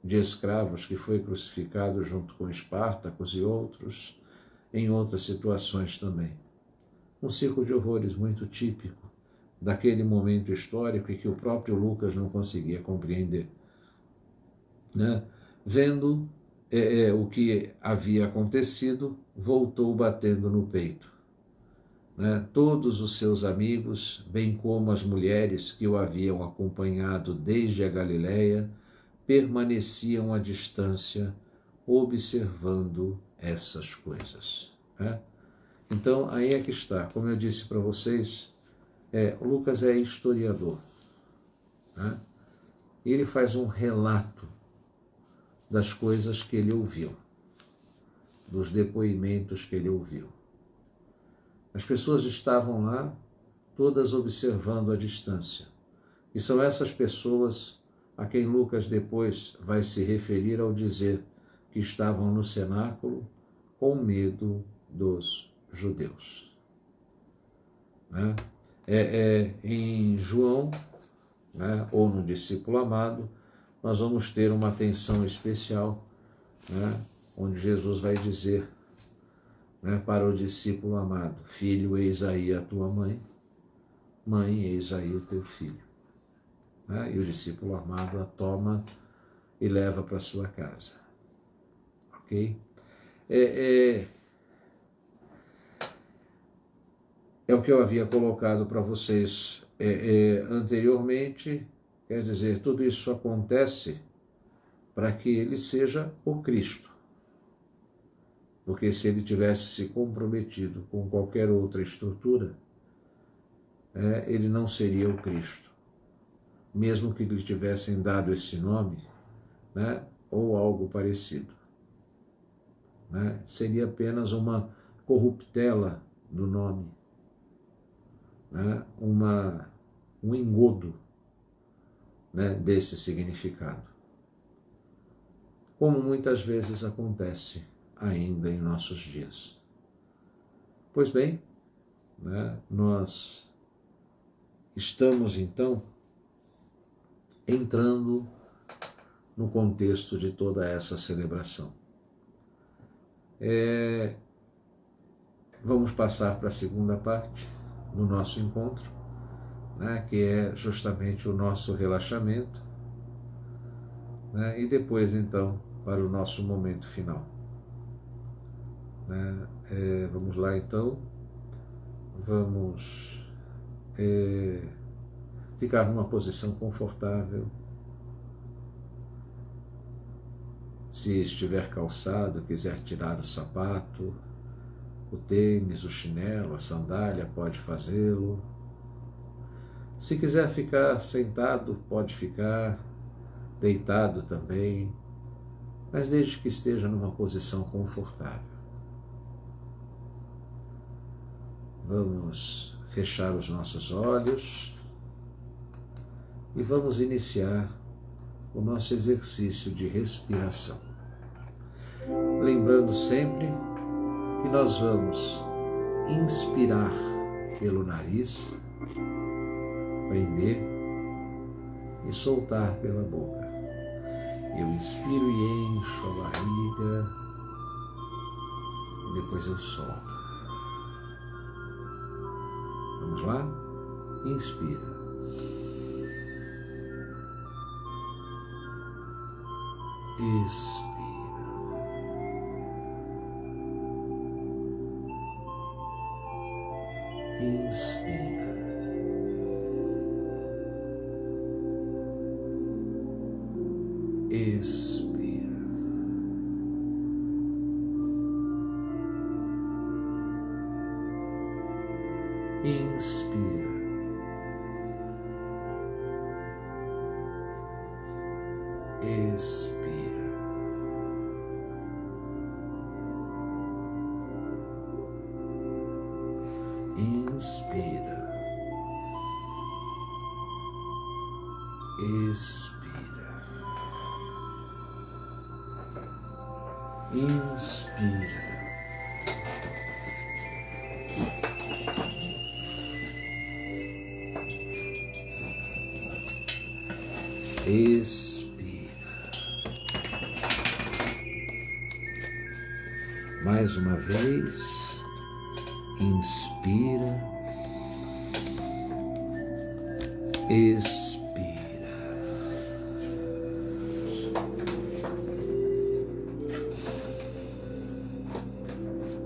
A: de escravos que foi crucificado junto com Espartacos e outros, em outras situações também. Um circo de horrores muito típico daquele momento histórico e que o próprio Lucas não conseguia compreender. Né? Vendo o que havia acontecido, voltou batendo no peito. Né? Todos os seus amigos, bem como as mulheres que o haviam acompanhado desde a Galileia, permaneciam à distância, observando essas coisas. Né? Então, aí é que está. Como eu disse para vocês, Lucas é historiador. Né? E ele faz um relato das coisas que ele ouviu, dos depoimentos que ele ouviu. As pessoas estavam lá, todas observando à distância. E são essas pessoas a quem Lucas depois vai se referir ao dizer que estavam no cenáculo com medo dos judeus. Né? Em João, né, ou no discípulo amado, nós vamos ter uma atenção especial, né, onde Jesus vai dizer, né, para o discípulo amado, filho, eis aí a tua mãe, mãe, eis aí o teu filho. Né? E o discípulo amado a toma e leva para sua casa. Ok? É o que eu havia colocado para vocês anteriormente, quer dizer, tudo isso acontece para que ele seja o Cristo. Porque se ele tivesse se comprometido com qualquer outra estrutura, ele não seria o Cristo. Mesmo que lhe tivessem dado esse nome, né, ou algo parecido. Né, seria apenas uma corruptela do nome, né, um engodo, né, desse significado. Como muitas vezes acontece ainda em nossos dias. Pois bem, né, nós estamos então entrando no contexto de toda essa celebração. Vamos passar para a segunda parte do nosso encontro, né, que é justamente o nosso relaxamento, né, e depois então para o nosso momento final. Né? Vamos lá então, vamos ficar numa posição confortável. Se estiver calçado, quiser tirar o sapato, o tênis, o chinelo, a sandália, pode fazê-lo. Se quiser ficar sentado, pode ficar, deitado também, mas desde que esteja numa posição confortável. Vamos fechar os nossos olhos e vamos iniciar o nosso exercício de respiração. Lembrando sempre que nós vamos inspirar pelo nariz, prender e soltar pela boca. Eu inspiro e encho a barriga e depois eu solto. Vamos lá? Inspira. Expira. Inspira. Expira. Inspira. Expira. Inspira. Expira. Inspira. Expira. Mais uma vez, inspira, expira.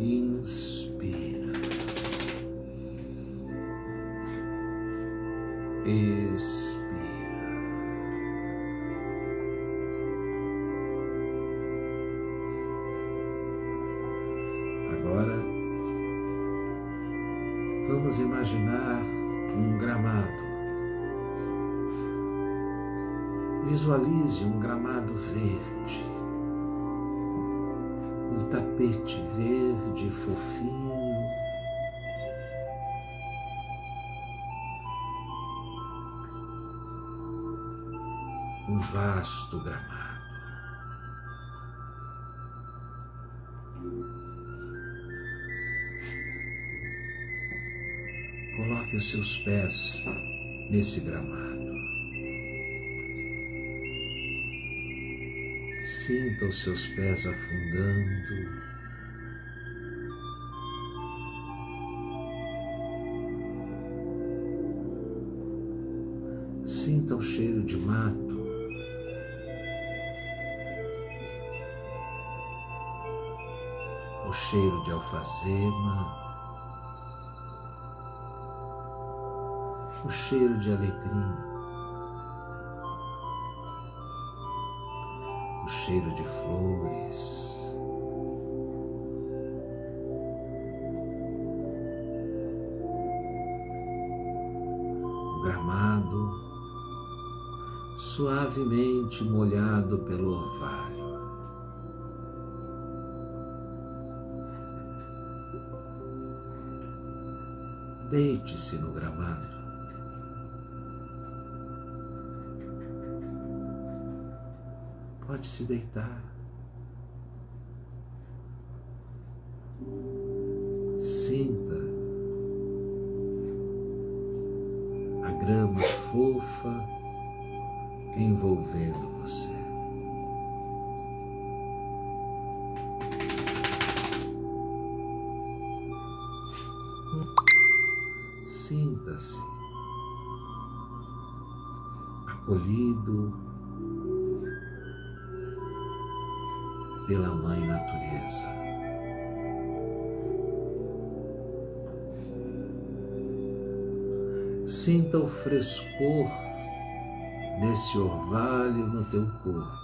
A: Inspira, expira. Agora, vamos imaginar um gramado. Visualize um gramado verde, um tapete verde fofinho, um vasto gramado. Coloque os seus pés nesse gramado. Sinta os seus pés afundando. Sinta o cheiro de mato cheiro de alfazema, o cheiro de alecrim, o cheiro de flores, o gramado suavemente molhado pelo orvalho. Deite-se no gramado. Pode se deitar. Sinta a grama fofa envolvendo você. Sinta-se acolhido pela Mãe Natureza. Sinta o frescor desse orvalho no teu corpo.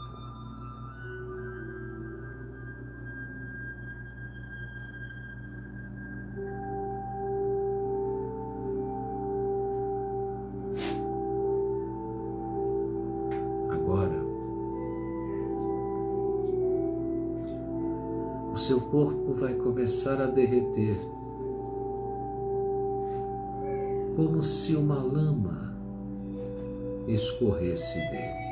A: Agora, o seu corpo vai começar a derreter, como se uma lama escorresse dele.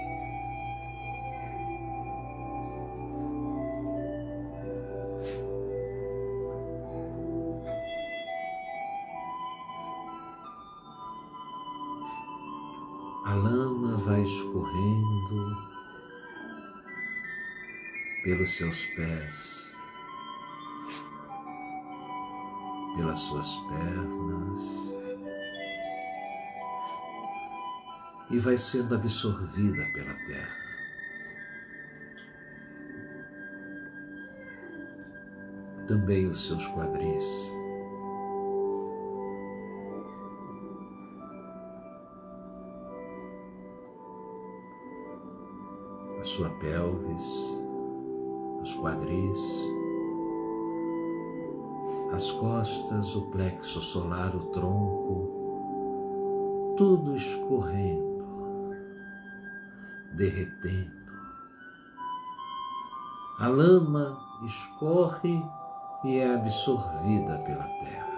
A: A lama vai escorrendo pelos seus pés, pelas suas pernas, e vai sendo absorvida pela terra. Também os seus quadris, a sua pelvis, os quadris, as costas, o plexo solar, o tronco, tudo escorrendo, derretendo. A lama escorre e é absorvida pela terra.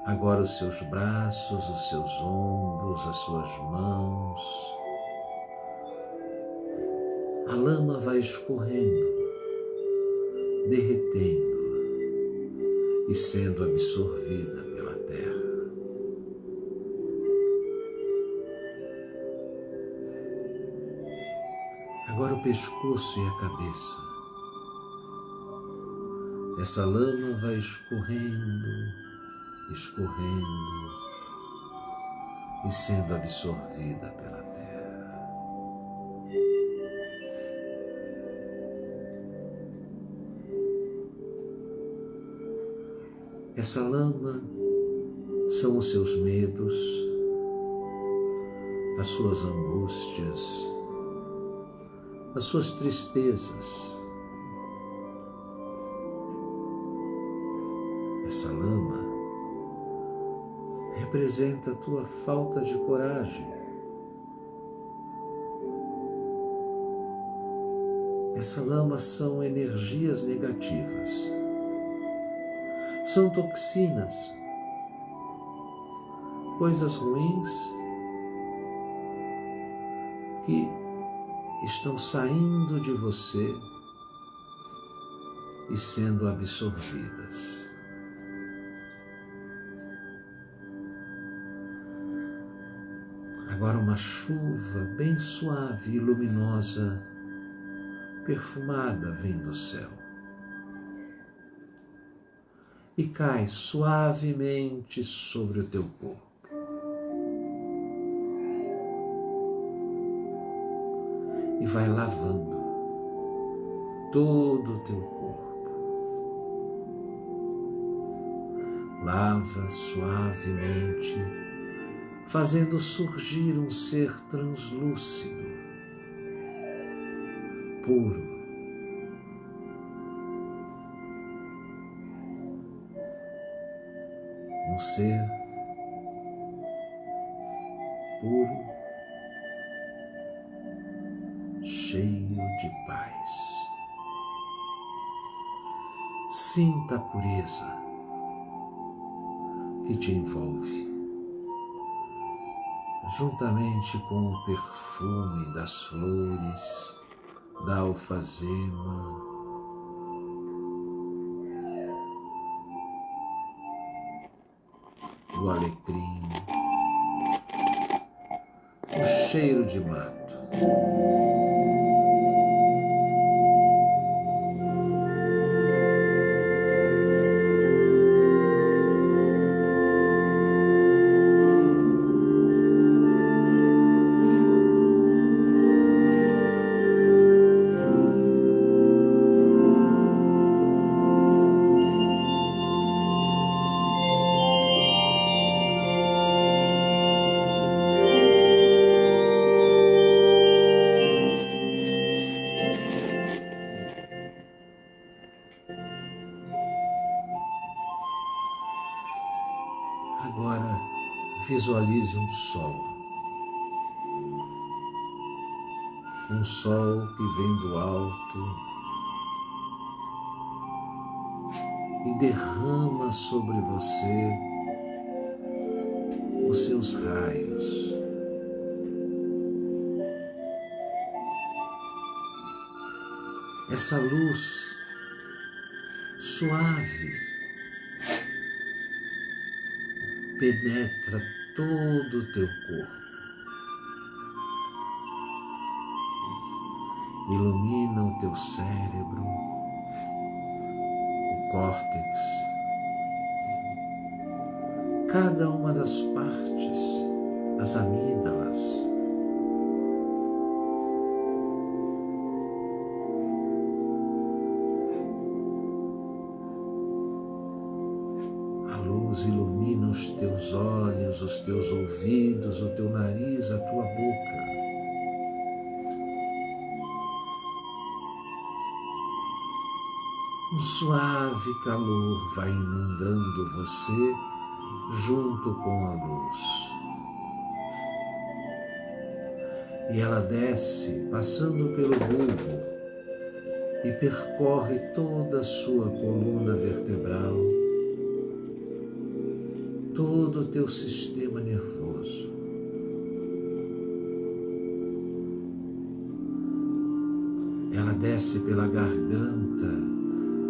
A: Agora os seus braços, os seus ombros, as suas mãos. A lama vai escorrendo, derretendo e sendo absorvida pela terra. Agora o pescoço e a cabeça. Essa lama vai escorrendo, escorrendo e sendo absorvida pela terra. Essa lama são os seus medos, as suas angústias, as suas tristezas. Essa lama representa a tua falta de coragem. Essa lama são energias negativas, são toxinas, coisas ruins que estão saindo de você e sendo absorvidas. Agora uma chuva bem suave e luminosa, perfumada, vem do céu e cai suavemente sobre o teu corpo. e vai lavando todo o teu corpo. Lava suavemente, fazendo surgir um ser translúcido, puro. Um ser puro, cheio de paz. Sinta a pureza que te envolve, juntamente com o perfume das flores, da alfazema, do alecrim, o cheiro de mato. Agora visualize um sol que vem do alto e derrama sobre você os seus raios. Essa luz suave penetra todo o teu corpo, ilumina o teu cérebro, o córtex, cada uma das partes, as amígdalas, a luz ilumina os teus olhos, os teus ouvidos, o teu nariz, a tua boca. Um suave calor vai inundando você junto com a luz. E ela desce, passando pelo bulbo, e percorre toda a sua coluna vertebral, todo o teu sistema nervoso. Ela desce pela garganta,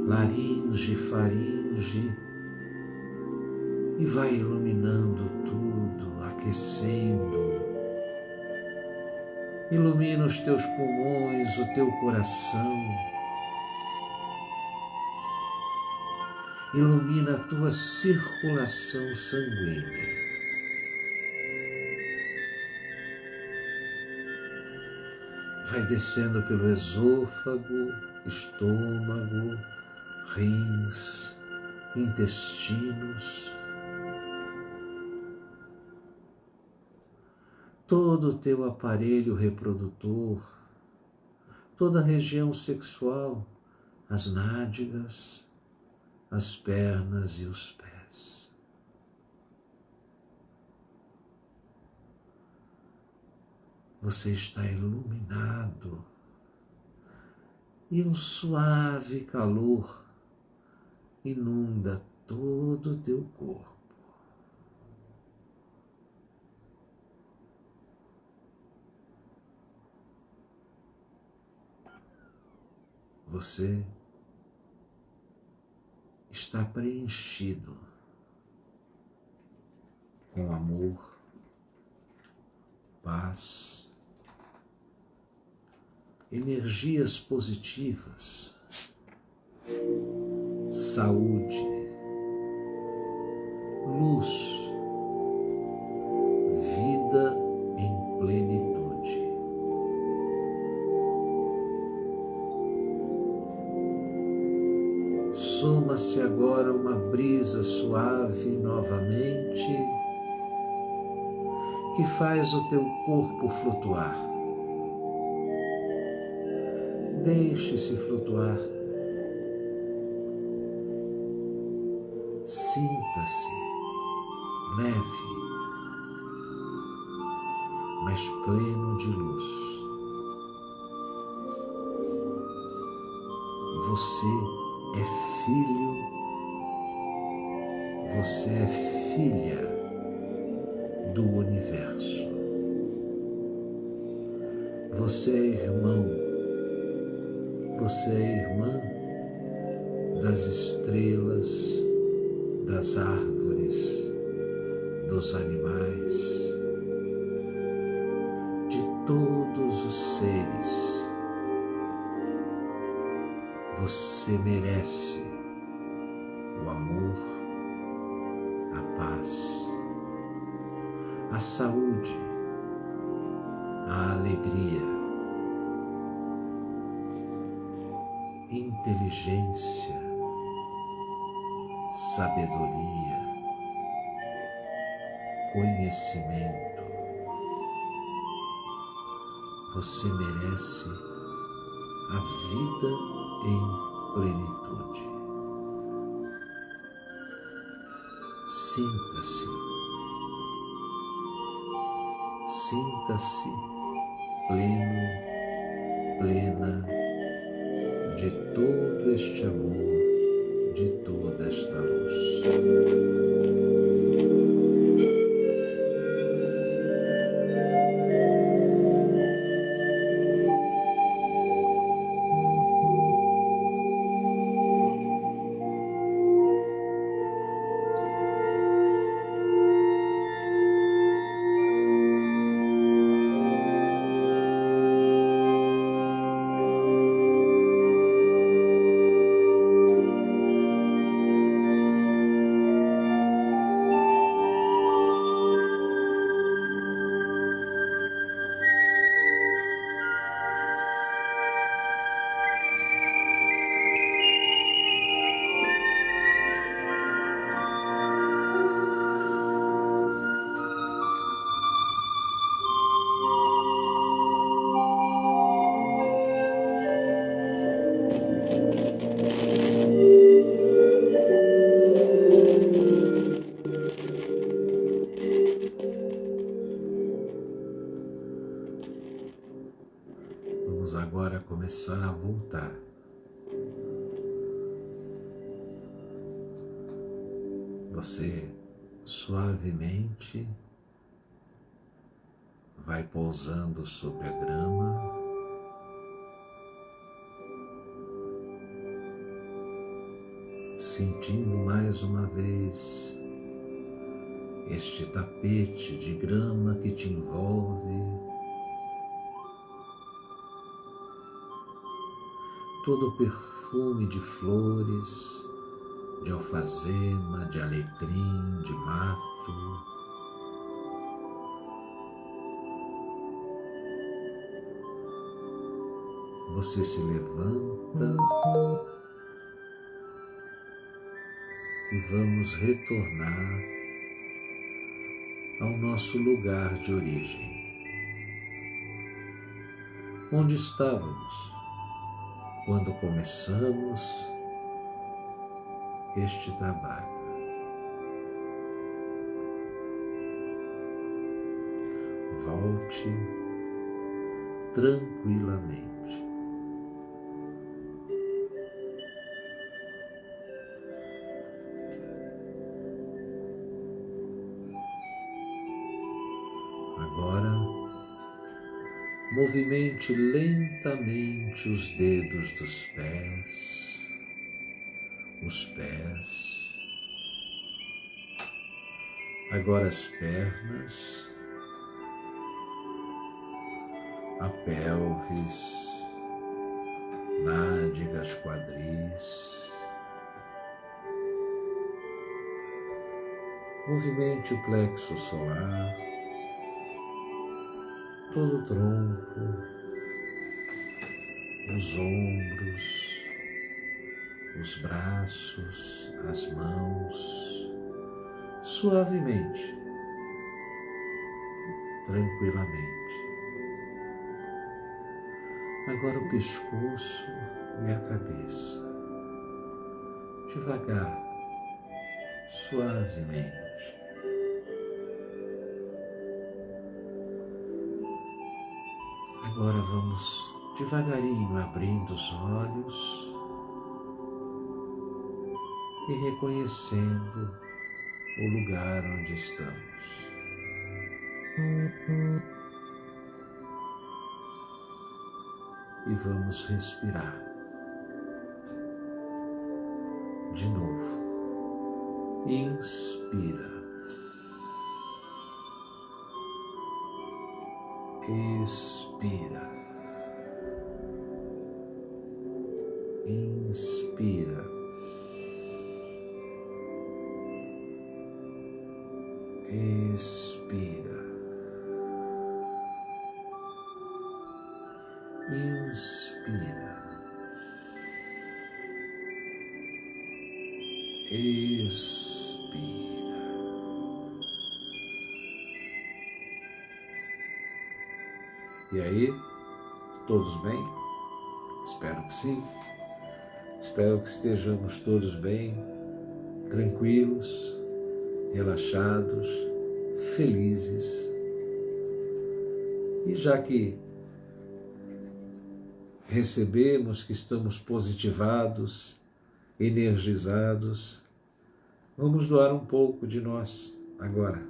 A: laringe, faringe, e vai iluminando tudo, aquecendo. Ilumina os teus pulmões, o teu coração. Ilumina a tua circulação sanguínea. Vai descendo pelo esôfago, estômago, rins, intestinos, todo o teu aparelho reprodutor, toda a região sexual, as nádegas, as pernas e os pés. Você está iluminado e um suave calor inunda todo o teu corpo. Você está preenchido com amor, paz, energias positivas, saúde, luz, vida em plenitude. Soma-se agora uma brisa suave novamente, que faz o teu corpo flutuar. Deixe-se flutuar. Sinta-se leve, mas pleno de luz. Você é filho, você é filha do universo. Você é irmão, você é irmã das estrelas, das árvores, dos animais, de todos os seres. Você merece o amor, a paz, a saúde, a alegria, inteligência, sabedoria, conhecimento. Você merece a vida em plenitude. Sinta-se, sinta-se pleno, plena de todo este amor, de toda esta luz. Vamos agora começar a voltar. Você suavemente vai pousando sobre a grama, sentindo mais uma vez este tapete de grama que te envolve, todo o perfume de flores, de alfazema, de alecrim, de mato. Você se levanta e vamos retornar ao nosso lugar de origem, onde estávamos quando começamos este trabalho. Volte tranquilamente. Agora, movimente lentamente os dedos dos pés, os pés, agora as pernas, a pelvis, nádegas, quadris. Movimente o plexo solar, todo o tronco, os ombros, os braços, as mãos, suavemente, tranquilamente. Agora o pescoço e a cabeça, devagar, suavemente. Agora vamos devagarinho abrindo os olhos e reconhecendo o lugar onde estamos. E vamos respirar de novo. Inspira. Expira. Inspira. Expira. Inspira. Expira. E aí, todos bem? Espero que sim. Espero que estejamos todos bem, tranquilos, relaxados, felizes. E já que recebemos que estamos positivados, energizados, vamos doar um pouco de nós agora.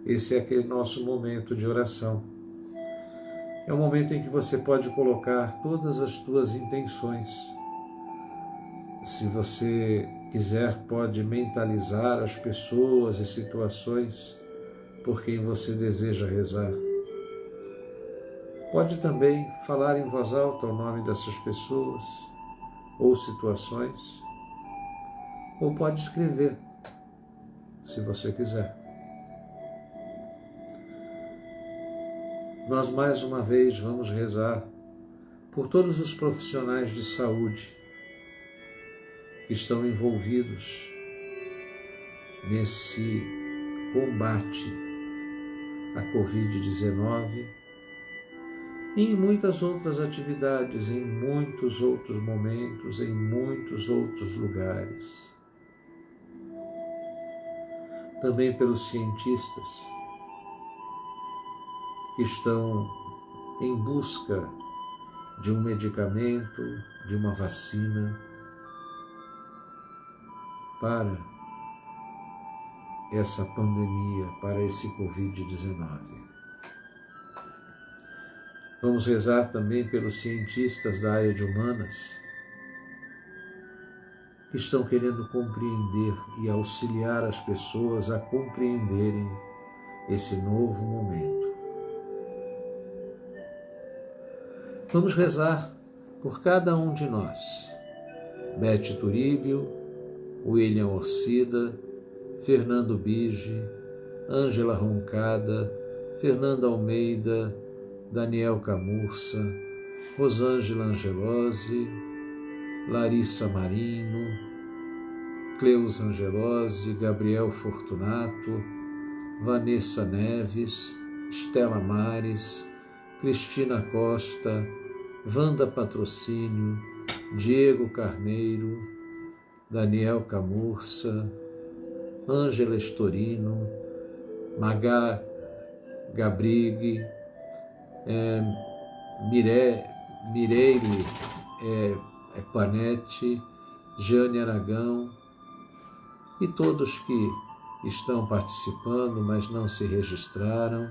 A: Esse é aquele nosso momento de oração. É um momento em que você pode colocar todas as suas intenções. Se você quiser, pode mentalizar as pessoas e situações por quem você deseja rezar. Pode também falar em voz alta o nome dessas pessoas ou situações, ou pode escrever, se você quiser. Nós mais uma vez vamos rezar por todos os profissionais de saúde que estão envolvidos nesse combate à Covid-19 e em muitas outras atividades, em muitos outros momentos, em muitos outros lugares. Também pelos cientistas que estão em busca de um medicamento, de uma vacina para essa pandemia, para esse Covid-19. Vamos rezar também pelos cientistas da área de humanas que estão querendo compreender e auxiliar as pessoas a compreenderem esse novo momento. Vamos rezar por cada um de nós. Bete Turíbio, William Orcida, Fernando Bige, Ângela Roncada, Fernanda Almeida, Daniel Camurça, Rosângela Angelozzi, Larissa Marino, Cleus Angelozzi, Gabriel Fortunato, Vanessa Neves, Estela Mares, Cristina Costa, Wanda Patrocínio, Diego Carneiro, Daniel Camurça, Ângela Estorino, Magá Gabrig, Mireille Panetti, Jane Aragão e todos que estão participando, mas não se registraram,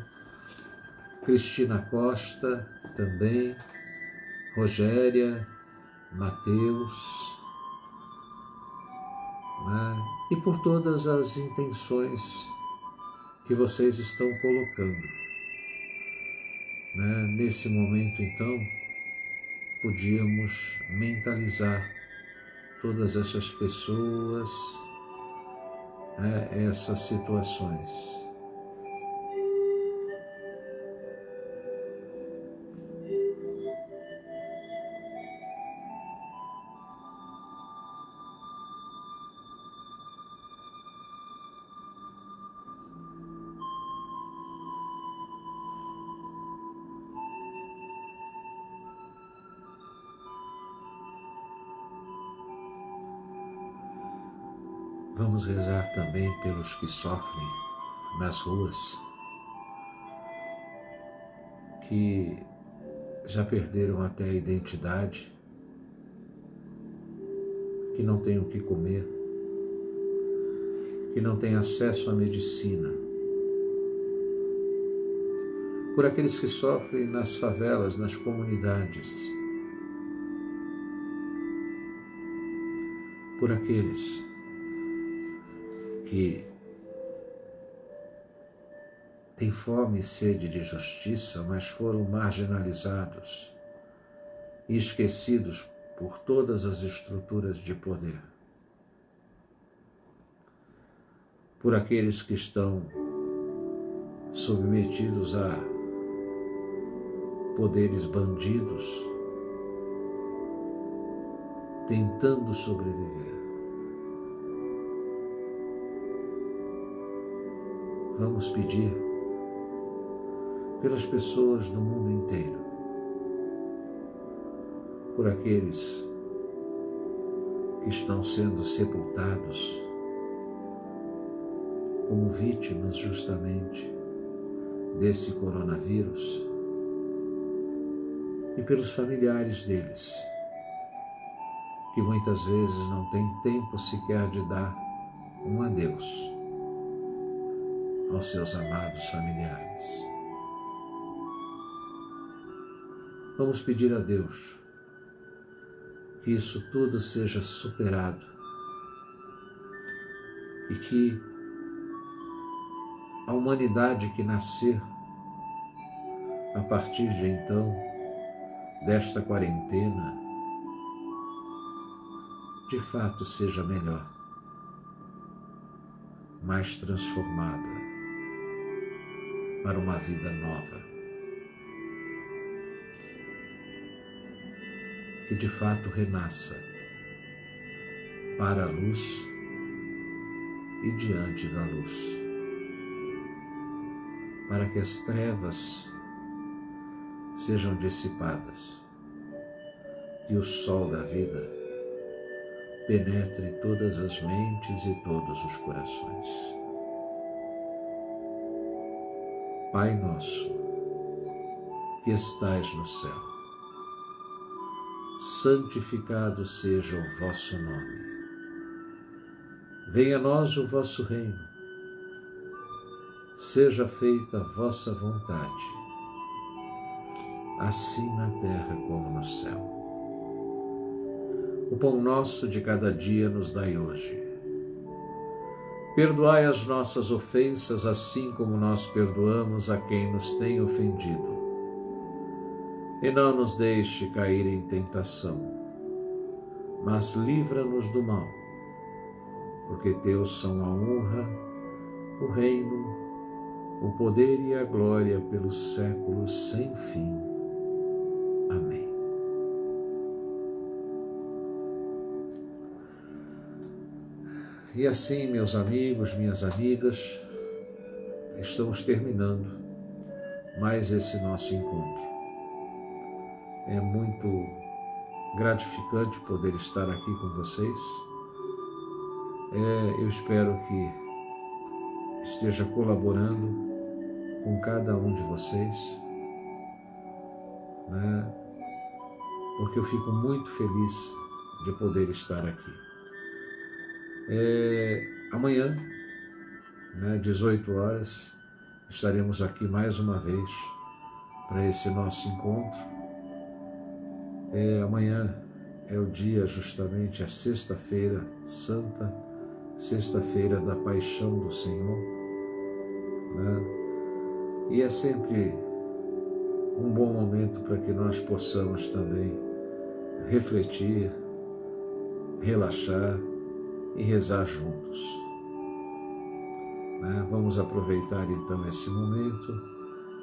A: Cristina Costa também, Rogéria, Mateus, né? E por todas as intenções que vocês estão colocando. Né? Nesse momento, então, podíamos mentalizar todas essas pessoas, né? Essas situações. Vamos rezar também pelos que sofrem nas ruas, que já perderam até a identidade, que não têm o que comer, que não têm acesso à medicina. Por aqueles que sofrem nas favelas, nas comunidades. Por aqueles que têm fome e sede de justiça, mas foram marginalizados e esquecidos por todas as estruturas de poder. Por aqueles que estão submetidos a poderes bandidos, tentando sobreviver. Vamos pedir pelas pessoas do mundo inteiro, por aqueles que estão sendo sepultados como vítimas justamente desse coronavírus e pelos familiares deles, que muitas vezes não têm tempo sequer de dar um adeus aos seus amados familiares. Vamos pedir a Deus que isso tudo seja superado e que a humanidade que nascer a partir de então, desta quarentena, de fato seja melhor, mais transformada para uma vida nova. Que de fato renasça para a luz e diante da luz, para que as trevas sejam dissipadas e o sol da vida penetre todas as mentes e todos os corações. Pai nosso, que estais no céu, santificado seja o vosso nome. Venha a nós o vosso reino. Seja feita a vossa vontade, assim na terra como no céu. O pão nosso de cada dia nos dai hoje. Perdoai as nossas ofensas, assim como nós perdoamos a quem nos tem ofendido. E não nos deixe cair em tentação, mas livra-nos do mal, porque teus são a honra, o reino, o poder e a glória pelos séculos sem fim. Amém. E assim, meus amigos, minhas amigas, estamos terminando mais esse nosso encontro. É muito gratificante poder estar aqui com vocês. Eu espero que esteja colaborando com cada um de vocês, né? Porque eu fico muito feliz de poder estar aqui. Amanhã, 18 horas, estaremos aqui mais uma vez para esse nosso encontro. Amanhã é o dia, justamente, a sexta-feira santa, sexta-feira da paixão do Senhor, né? E é sempre um bom momento para que nós possamos também refletir, relaxar e rezar juntos. Vamos aproveitar então esse momento.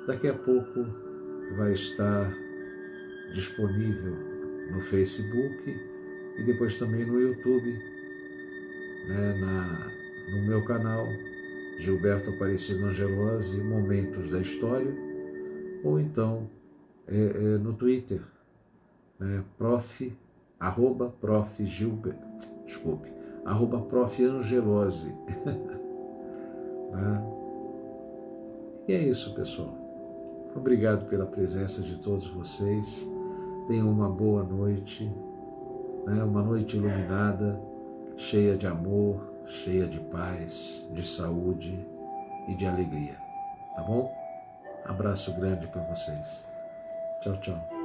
A: Daqui a pouco vai estar disponível no Facebook e depois também no YouTube, no meu canal Gilberto Aparecido Angelosi, Momentos da História, ou então no Twitter, @Prof. Gilberto, @profangelose. Né? E é isso, pessoal. Obrigado pela presença de todos vocês. Tenham uma boa noite, né? Uma noite iluminada, cheia de amor, cheia de paz, de saúde e de alegria. Tá bom? Abraço grande para vocês. Tchau, tchau.